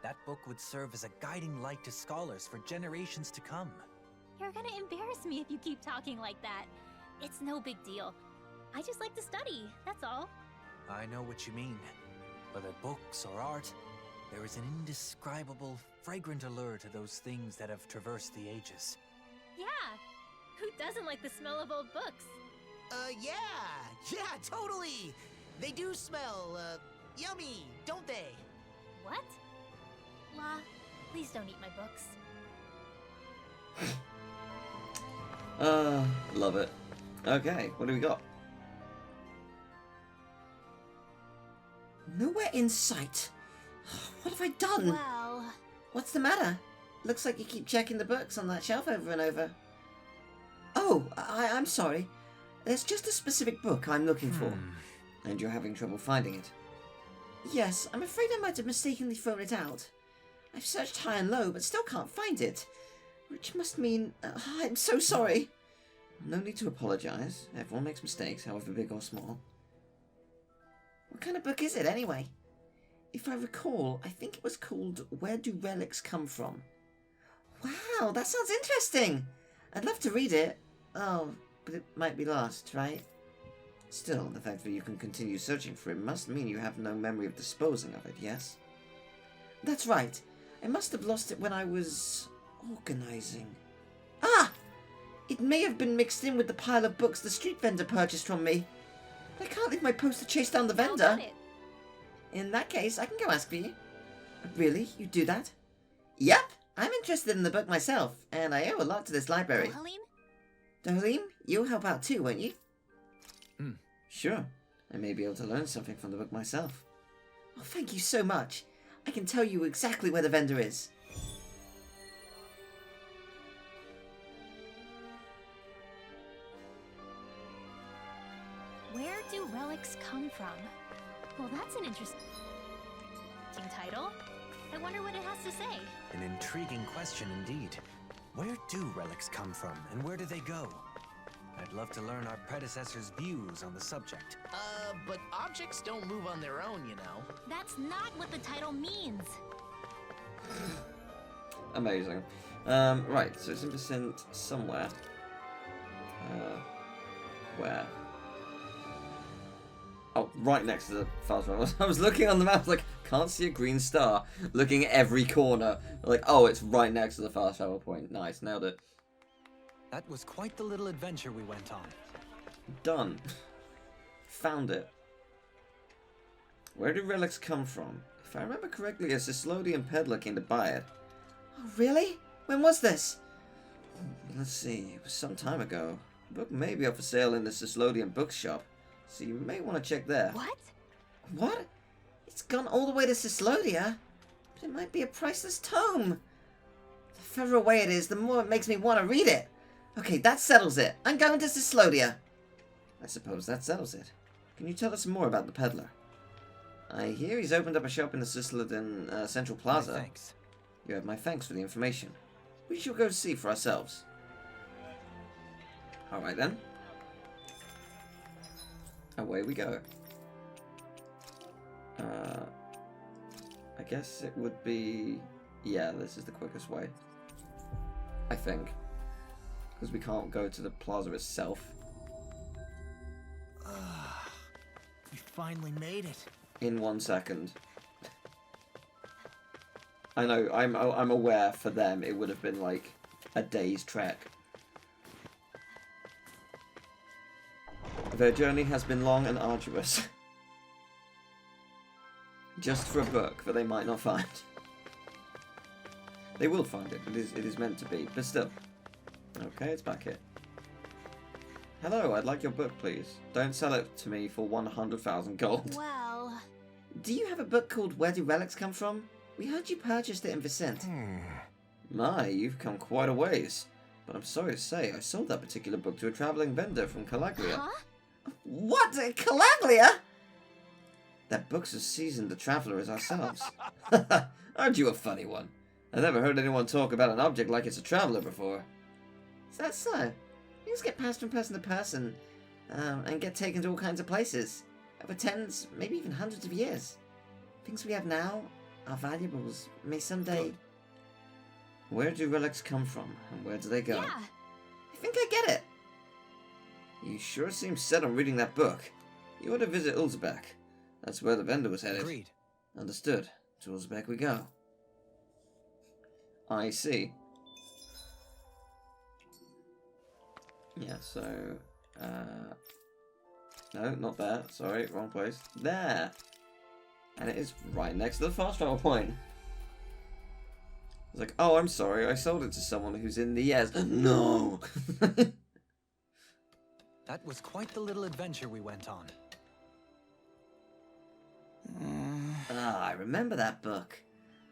That book would serve as a guiding light to scholars for generations to come. You're gonna embarrass me if you keep talking like that. It's no big deal. I just like to study, that's all. I know what you mean. Whether books or art, there is an indescribable, fragrant allure to those things that have traversed the ages. Yeah, who doesn't like the smell of old books? Yeah, totally! They do smell, yummy, don't they? What? La, please don't eat my books. Love it. Okay, what do we got? Nowhere in sight. What have I done? Well... What's the matter? Looks like you keep checking the books on that shelf over and over. Oh, I'm sorry. There's just a specific book I'm looking for. And you're having trouble finding it? Yes, I'm afraid I might have mistakenly thrown it out. I've searched high and low, but still can't find it. Which must mean... I'm so sorry. No need to apologize. Everyone makes mistakes, however big or small. What kind of book is it, anyway? If I recall, I think it was called Where Do Relics Come From? Wow, that sounds interesting! I'd love to read it. Oh, but it might be lost, right? Still, the fact that you can continue searching for it must mean you have no memory of disposing of it, yes? That's right. I must have lost it when I was... organizing. Ah! It may have been mixed in with the pile of books the street vendor purchased from me. I can't leave my post to chase down the vendor. In that case, I can go ask for you. Really? You do that? Yep. I'm interested in the book myself, and I owe a lot to this library. Dohalim, you'll help out too, won't you? Sure. I may be able to learn something from the book myself. Oh, thank you so much. I can tell you exactly where the vendor is. Where do relics come from? Well, that's an interesting title. I wonder what it has to say. An intriguing question indeed. Where do relics come from, and where do they go? I'd love to learn our predecessors' views on the subject. But objects don't move on their own, you know. That's not what the title means. Amazing. Right, so it's in percent somewhere. Where? Oh, right next to the fast travel. I was looking on the map, like, can't see a green star. Looking at every corner. Like, oh, it's right next to the fast travel point. Nice, nailed it. That was quite the little adventure we went on. Done. Found it. Where do relics come from? If I remember correctly, a Cislodian peddler came to buy it. Oh, really? When was this? Let's see, it was some time ago. The book may be up for sale in the Cislodian bookshop, so you may want to check there. What? What? It's gone all the way to Cislodia? But it might be a priceless tome. The further away it is, the more it makes me want to read it. Okay, that settles it. I'm going to Cislodia. I suppose that settles it. Can you tell us more about the peddler? I hear he's opened up a shop in the Cislodian Central Plaza. Thanks. You have my thanks for the information. We shall go see for ourselves. Alright then. Away we go. I guess it would be... Yeah, this is the quickest way. I think. Because we can't go to the plaza itself. We finally made it. In 1 second. I know, I'm aware for them it would have been like a day's trek. Their journey has been long and arduous. Just for a book that they might not find. They will find it. It is meant to be, but still. Okay, it's back here. Hello, I'd like your book, please. Don't sell it to me for 100,000 gold. Well... Do you have a book called Where Do Relics Come From? We heard you purchased it in Vicent. My, you've come quite a ways. But I'm sorry to say, I sold that particular book to a travelling vendor from Calaglia. Huh? What? Calaglia? That book's as seasoned a traveller as ourselves. Aren't you a funny one? I never heard anyone talk about an object like it's a traveller before. Is that so? Things get passed from person to person, and get taken to all kinds of places. Over tens, maybe even hundreds of years. Things we have now, our valuables, may someday... Where do relics come from, and where do they go? Yeah. I think I get it. You sure seem set on reading that book. You ought to visit Ulzbek. That's where the vendor was headed. Agreed. Understood. To Ulzbek we go. I see. Yeah, so... No, not there. Sorry, wrong place. There! And it is right next to the fast travel point. It's like, oh, I'm sorry, I sold it to someone who's in the yes. No! That was quite the little adventure we went on. I remember that book.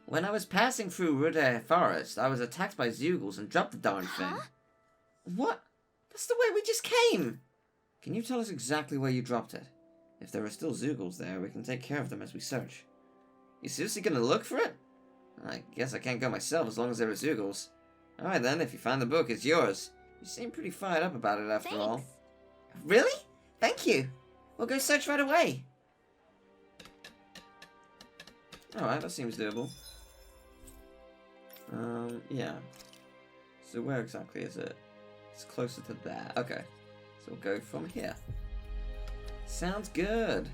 When I was passing through Rude Forest, I was attacked by Zeugles and dropped the darn thing. What? That's the way we just came! Can you tell us exactly where you dropped it? If there are still Zeugles there, we can take care of them as we search. You seriously gonna look for it? I guess I can't go myself as long as there are Zeugles. Alright then, if you find the book, it's yours. You seem pretty fired up about it after all. Really? Thank you. We'll go search right away. Alright, that seems doable. Yeah. So where exactly is it? It's closer to there. Okay. So we'll go from here. Sounds good.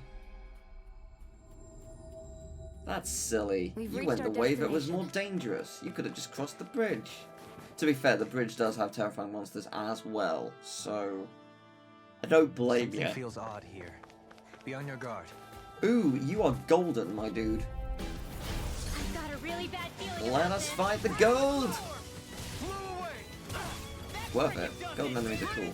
That's silly. You went the way that was more dangerous. You could have just crossed the bridge. To be fair, the bridge does have terrifying monsters as well, so I don't blame you. Something feels odd here. Be on your guard. Ooh, you are golden, my dude. I've got a really bad feeling Let about us this. fight the gold! Worth it. Golden enemies are cool.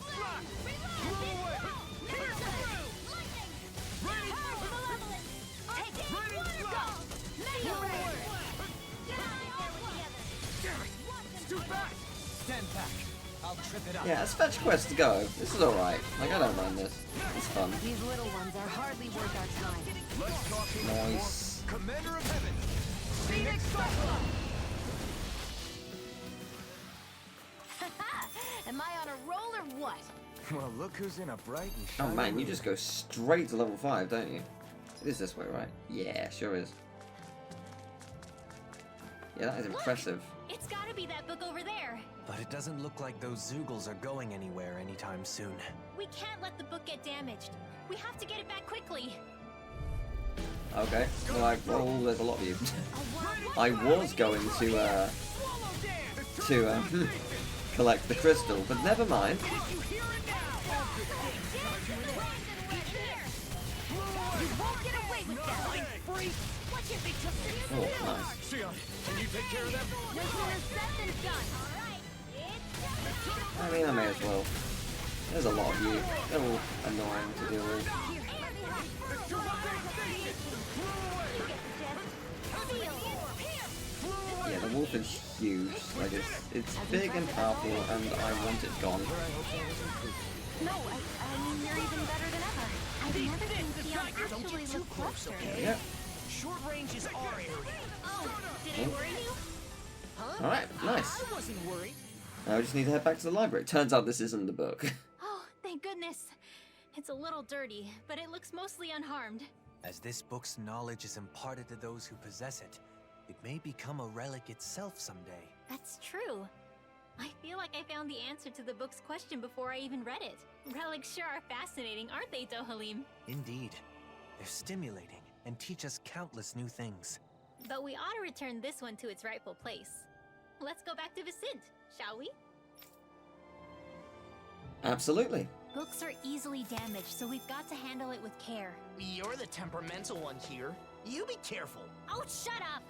Yeah, as fetch quests go, this is alright. Like, I don't mind this. It's fun. These little ones are hardly worth our time. Nice. Commander of Heaven, Phoenix Am I on a roll or what? Well, look who's in a bright and Oh shiny man, you mood. just go straight to level 5, don't you? It is this way, right? Yeah, sure is. Yeah, that is impressive. It's gotta be that book over there. But it doesn't look like those Zeugles are going anywhere anytime soon. We can't let the book get damaged. We have to get it back quickly. Okay. Like, well, there's a lot of you. I was going to collect the crystal, but never mind. Oh, nice. Can you take care of them? I mean, I may as well. There's a lot of you. They're all annoying to deal with. Yeah, the wolf is huge. Like, it's big and powerful, and I want it gone. No, I mean, you're even better than ever. I've never seen Keon actually look flustered. Yeah. Short range is our area. Oh, did it worry you? Alright, nice. I wasn't worried. Now we just need to head back to the library. Turns out this isn't the book. Oh, thank goodness. It's a little dirty, but it looks mostly unharmed. As this book's knowledge is imparted to those who possess it, it may become a relic itself someday. That's true. I feel like I found the answer to the book's question before I even read it. Relics sure are fascinating, aren't they, Dohalim? Indeed. They're stimulating and teach us countless new things. But we ought to return this one to its rightful place. Let's go back to Vicint, shall we? Absolutely. Books are easily damaged, so we've got to handle it with care. You're the temperamental one here. You be careful. Oh, shut up!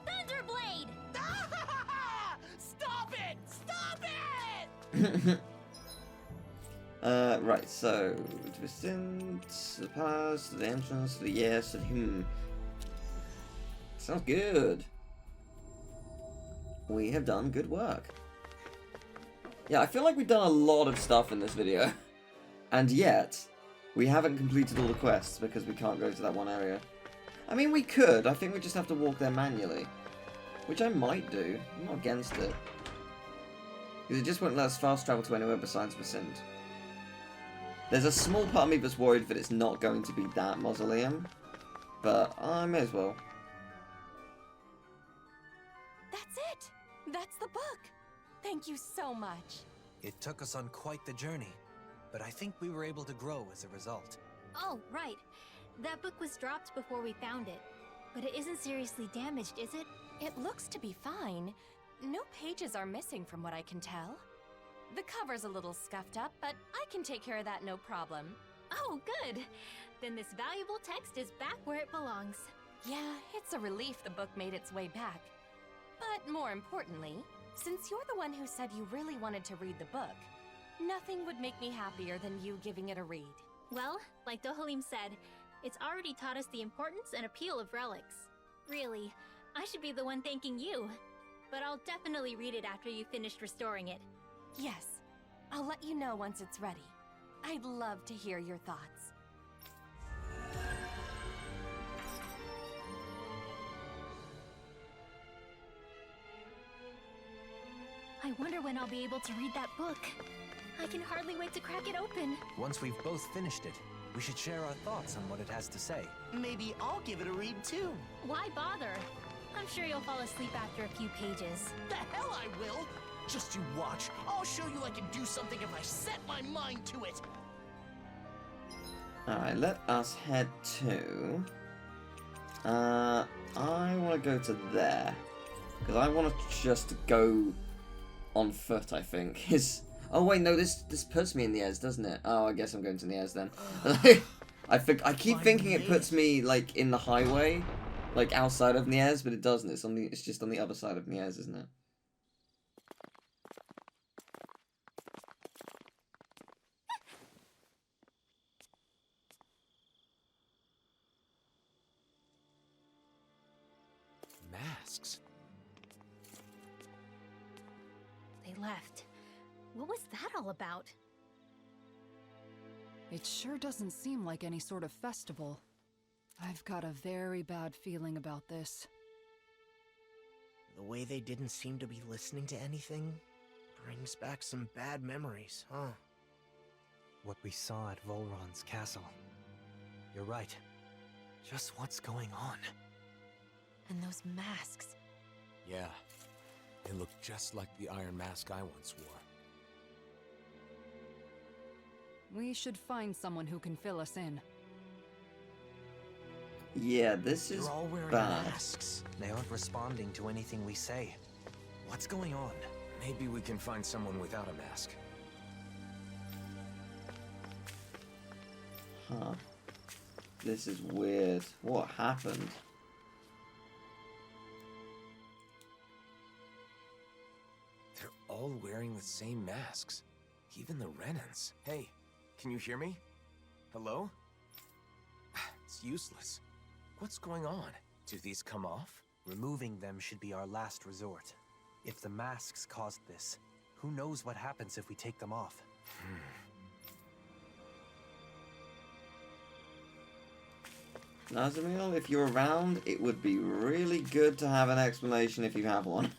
Thunderblade! Stop it! Stop it! Right, so, to Vicint, the past, the entrance, the yes, and sounds good. We have done good work. Yeah, I feel like we've done a lot of stuff in this video. And yet, we haven't completed all the quests because we can't go to that one area. I mean, we could. I think we just have to walk there manually. Which I might do. I'm not against it. Because it just won't let us fast travel to anywhere besides Vicint. There's a small part of me that's worried that it's not going to be that mausoleum. But I may as well. That's it! That's the book! Thank you so much. It took us on quite the journey, but I think we were able to grow as a result. Oh, right. That book was dropped before we found it. But it isn't seriously damaged, is it? It looks to be fine. No pages are missing from what I can tell. The cover's a little scuffed up, but I can take care of that no problem. Oh, good. Then this valuable text is back where it belongs. Yeah, it's a relief the book made its way back. But more importantly, since you're the one who said you really wanted to read the book, nothing would make me happier than you giving it a read. Well, like Dohalim said, it's already taught us the importance and appeal of relics. Really, I should be the one thanking you. But I'll definitely read it after you've finished restoring it. Yes, I'll let you know once it's ready. I'd love to hear your thoughts. I wonder when I'll be able to read that book. I can hardly wait to crack it open. Once we've both finished it, we should share our thoughts on what it has to say. Maybe I'll give it a read too. Why bother? I'm sure you'll fall asleep after a few pages. The hell I will! Just you watch. I'll show you I can do something if I set my mind to it. Alright, let us head to... I want to go to there. Because I want to just go on foot, I think. Oh wait, no, this puts me in the Niez, doesn't it? Oh, I guess I'm going to Niez then. I keep thinking it puts me, like, in the highway. Like, outside of Niez, but it doesn't. It's just on the other side of Niez, isn't it? Masks. They left. What was that all about? It sure doesn't seem like any sort of festival. I've got a very bad feeling about this. The way they didn't seem to be listening to anything brings back some bad memories, huh? What we saw at Volron's castle. You're right. Just what's going on? And those masks. Yeah, they look just like the iron mask I once wore. We should find someone who can fill us in. Yeah, this is They're all wearing bad. masks. They aren't responding to anything we say. What's going on? Maybe we can find someone without a mask. Huh. This is weird. What happened? They're all wearing the same masks. Even the Renans. Hey, can you hear me? Hello? It's useless. What's going on? Do these come off? Removing them should be our last resort. If the masks caused this, who knows what happens if we take them off? Nazamil, if you're around, it would be really good to have an explanation if you have one.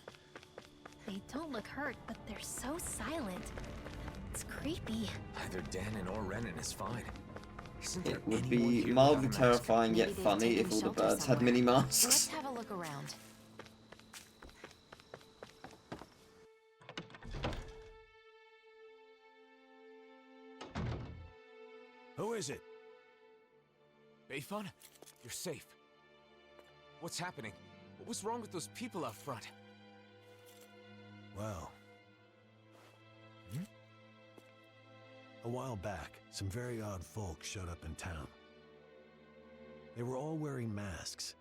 They don't look hurt, but they're so silent. It's creepy. Either Dahnan or Renan is fine. Isn't there It would anyone be here mildly without a mask? terrifying yet Maybe they've funny taken if all the shelter birds had somewhere. mini Let's masks. have a look around. Who is it? Bayfun? You're safe. What's happening? What was wrong with those people out front? Well... A while back, some very odd folk showed up in town. They were all wearing masks,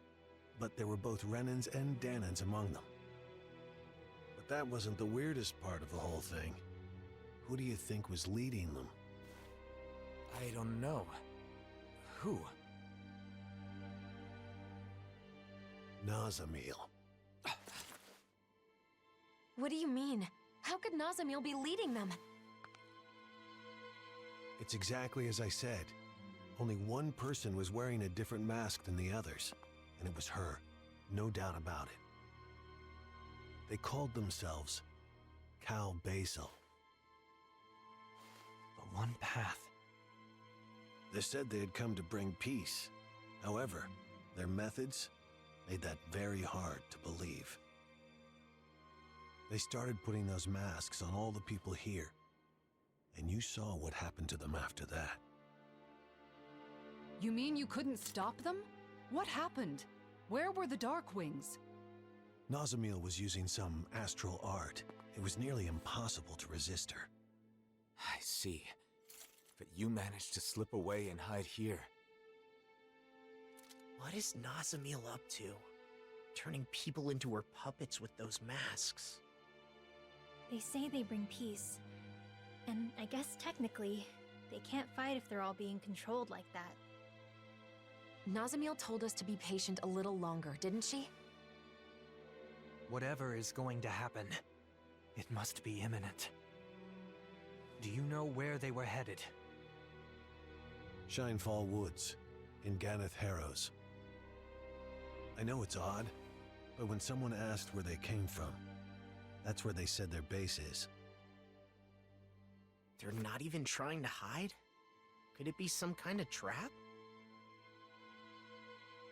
but there were both Renans and Dahnans among them. But that wasn't the weirdest part of the whole thing. Who do you think was leading them? I don't know. Who? Nazamil. What do you mean? How could Nazamil be leading them? It's exactly as I said. Only one person was wearing a different mask than the others, and it was her, no doubt about it. They called themselves Kyjbuzz. The one path. They said they had come to bring peace. However, their methods made that very hard to believe. They started putting those masks on all the people here, and you saw what happened to them after that. You mean you couldn't stop them? What happened? Where were the Dark Wings? Nazamil was using some astral art. It was nearly impossible to resist her. I see. But you managed to slip away and hide here. What is Nazamil up to? Turning people into her puppets with those masks. They say they bring peace. And I guess technically, they can't fight if they're all being controlled like that. Nazamil told us to be patient a little longer, didn't she? Whatever is going to happen, it must be imminent. Do you know where they were headed? Shinefall Woods, in Ganeth Harrows. I know it's odd, but when someone asked where they came from, that's where they said their base is. They're not even trying to hide? Could it be some kind of trap?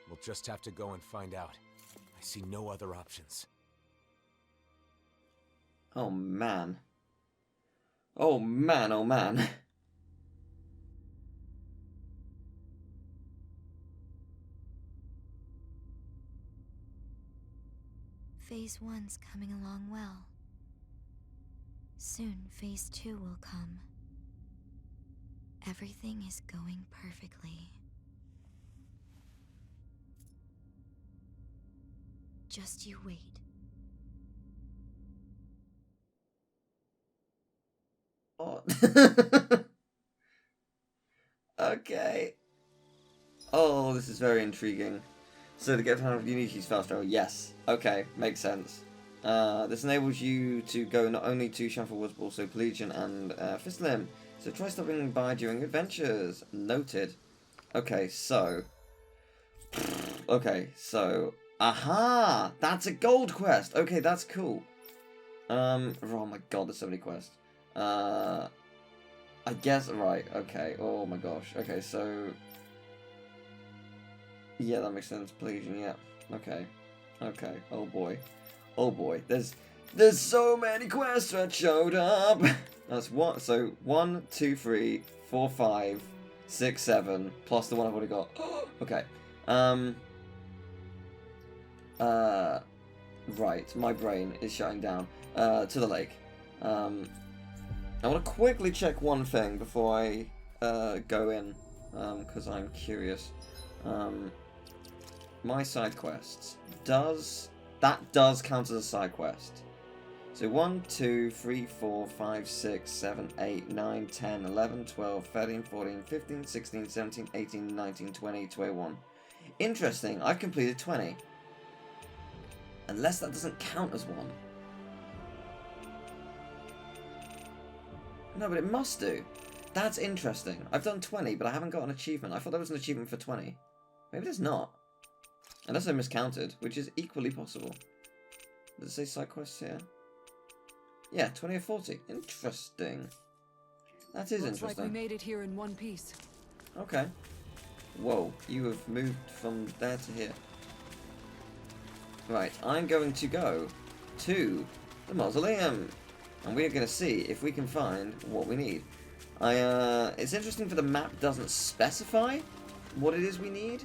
We'll just have to go and find out. I see no other options. Oh man. Oh man, oh man. Phase 1's coming along well. Soon, Phase 2 will come. Everything is going perfectly. Just you wait. Oh. Okay. Oh, this is very intriguing. So to get power of Uniki's fast travel, yes. Okay, makes sense. This enables you to go not only to Shameful Woods, but also Pelagian and Fistlim. So try stopping by during adventures. Noted. Okay, so... Aha! That's a gold quest! Okay, that's cool. Oh my god, there's so many quests. I guess, right, okay. Oh my gosh. Okay, so... Yeah, that makes sense. Pelagian, yeah. Okay. Okay. Oh boy. Oh boy. There's so many quests that showed up! That's what, so 1, 2, 3, 4, 5, 6, 7, plus the one I've already got. Okay. Right, my brain is shutting down. To the lake. I want to quickly check one thing before I go in, because I'm curious. My side quests. That does count as a side quest. So 1, 2, 3, 4, 5, 6, 7, 8, 9, 10, 11, 12, 13, 14, 15, 16, 17, 18, 19, 20, 21. Interesting, I've completed 20. Unless that doesn't count as one. No, but it must do. That's interesting. I've done 20, but I haven't got an achievement. I thought there was an achievement for 20. Maybe there's not. Unless I miscounted, which is equally possible. Does it say side quests here? Yeah, 20 or 40. Interesting. That is Looks interesting. like we made it here in one piece. Okay. Whoa, you have moved from there to here. Right, I'm going to go to the mausoleum. And we're going to see if we can find what we need. It's interesting that the map doesn't specify what it is we need.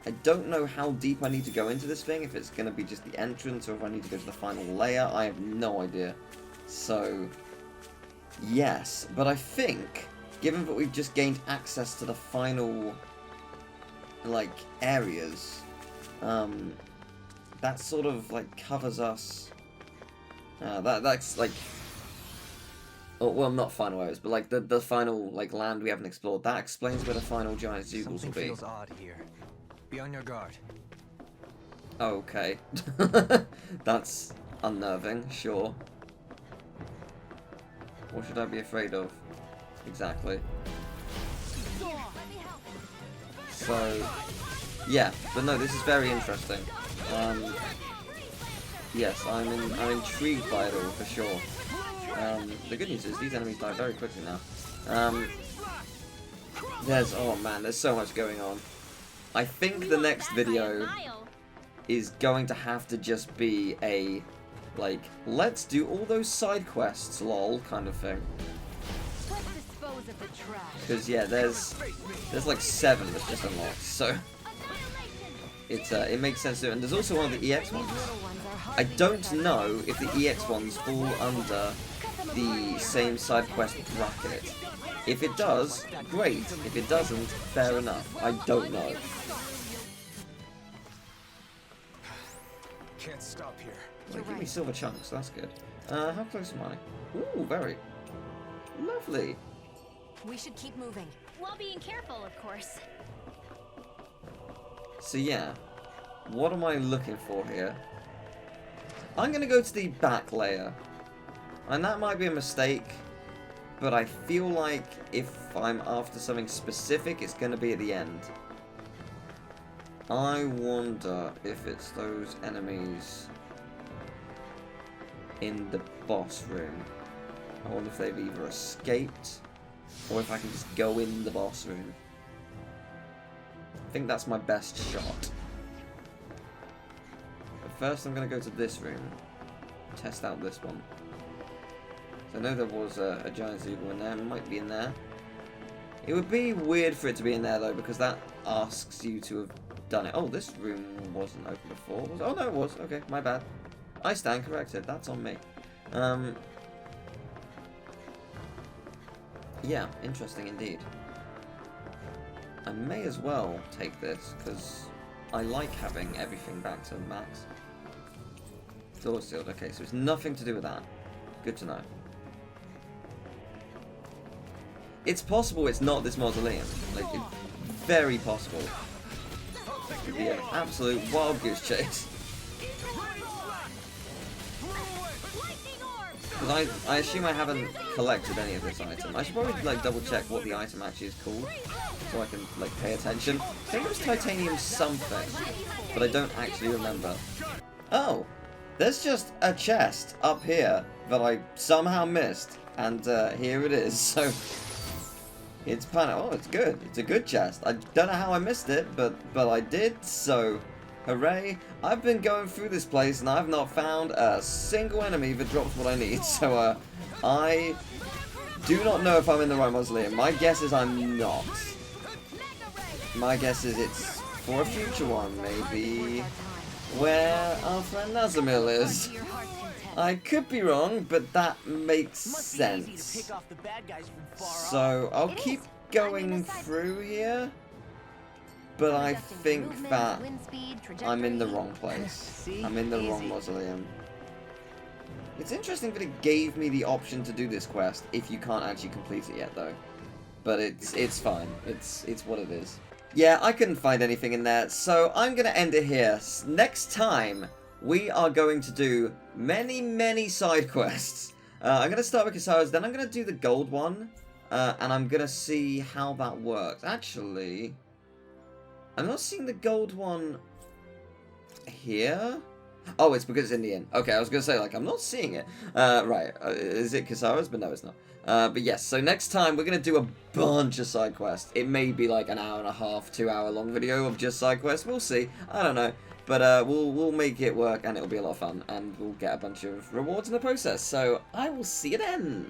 I don't know how deep I need to go into this thing, if it's going to be just the entrance or if I need to go to the final layer. I have no idea. So, yes. But I think, given that we've just gained access to the final, like, areas, that sort of, like, covers us. That's, like... Oh, well, not final areas, but, like, the final, like, land we haven't explored. That explains where the final giant Zeugles will be. Something feels odd here. Be on your guard. Okay. That's unnerving, sure. What should I be afraid of? Exactly. So, yeah, but no, this is very interesting. Yes, I'm intrigued by it all, for sure. The good news is these enemies die very quickly now. Oh man, there's so much going on. I think the next video is going to have to just be a, like, let's do all those side quests, lol, kind of thing. Because, yeah, there's like 7 that's just unlocked, so it makes sense to do. And there's also one of the EX ones. I don't know if the EX ones fall under the same side quest bracket. If it does, great. If it doesn't, fair enough. I don't know. Can't stop here. Well, give me silver chunks, that's good. How close am I? Ooh, very. Lovely. We should keep moving. While being careful, of course. So yeah, what am I looking for here? I'm gonna go to the back layer. And that might be a mistake, but I feel like if I'm after something specific, it's gonna be at the end. I wonder if it's those enemies in the boss room. I wonder if they've either escaped or if I can just go in the boss room. I think that's my best shot. But first I'm going to go to this room. Test out this one. So I know there was a giant Zeugles in there. It might be in there. It would be weird for it to be in there though, because that asks you to have done it. Oh, this room wasn't open before. Oh no, it was. Okay, my bad. I stand corrected. That's on me. Yeah, interesting indeed. I may as well take this, because I like having everything back to max. Door sealed. Okay, so it's nothing to do with that. Good to know. It's possible it's not this mausoleum. Like, it's very possible. It could be an absolute wild goose chase. Because I assume I haven't collected any of this item. I should probably like double check what the item actually is called, so I can like pay attention. I think it was titanium something, but I don't actually remember. Oh, there's just a chest up here that I somehow missed, and here it is. So it's oh, it's good. It's a good chest. I don't know how I missed it, but I did. So hooray! I've been going through this place and I've not found a single enemy that drops what I need. So I do not know if I'm in the right mausoleum. My guess is I'm not. My guess is it's for a future one, maybe where our friend Nazamil is. I could be wrong, but that makes sense. So I'll keep going through here, but I think that I'm in the wrong place. I'm in the wrong mausoleum. It's interesting that it gave me the option to do this quest if you can't actually complete it yet, though. But it's fine. It's what it is. Yeah, I couldn't find anything in there, so I'm gonna end it here. Next time, we are going to do many side quests. I'm going to start with Kyjbuzz, then I'm going to do the gold one, and I'm going to see how that works. Actually, I'm not seeing the gold one here. Oh, it's because it's in the inn. Okay, I was going to say, like, I'm not seeing it. Right. Is it Kisara's? But no, it's not. But yes, so next time we're going to do a bunch of side quests. It may be like an hour and a half, 2 hour long video of just side quests. We'll see. I don't know. But we'll make it work, and it'll be a lot of fun, and we'll get a bunch of rewards in the process. So I will see you then.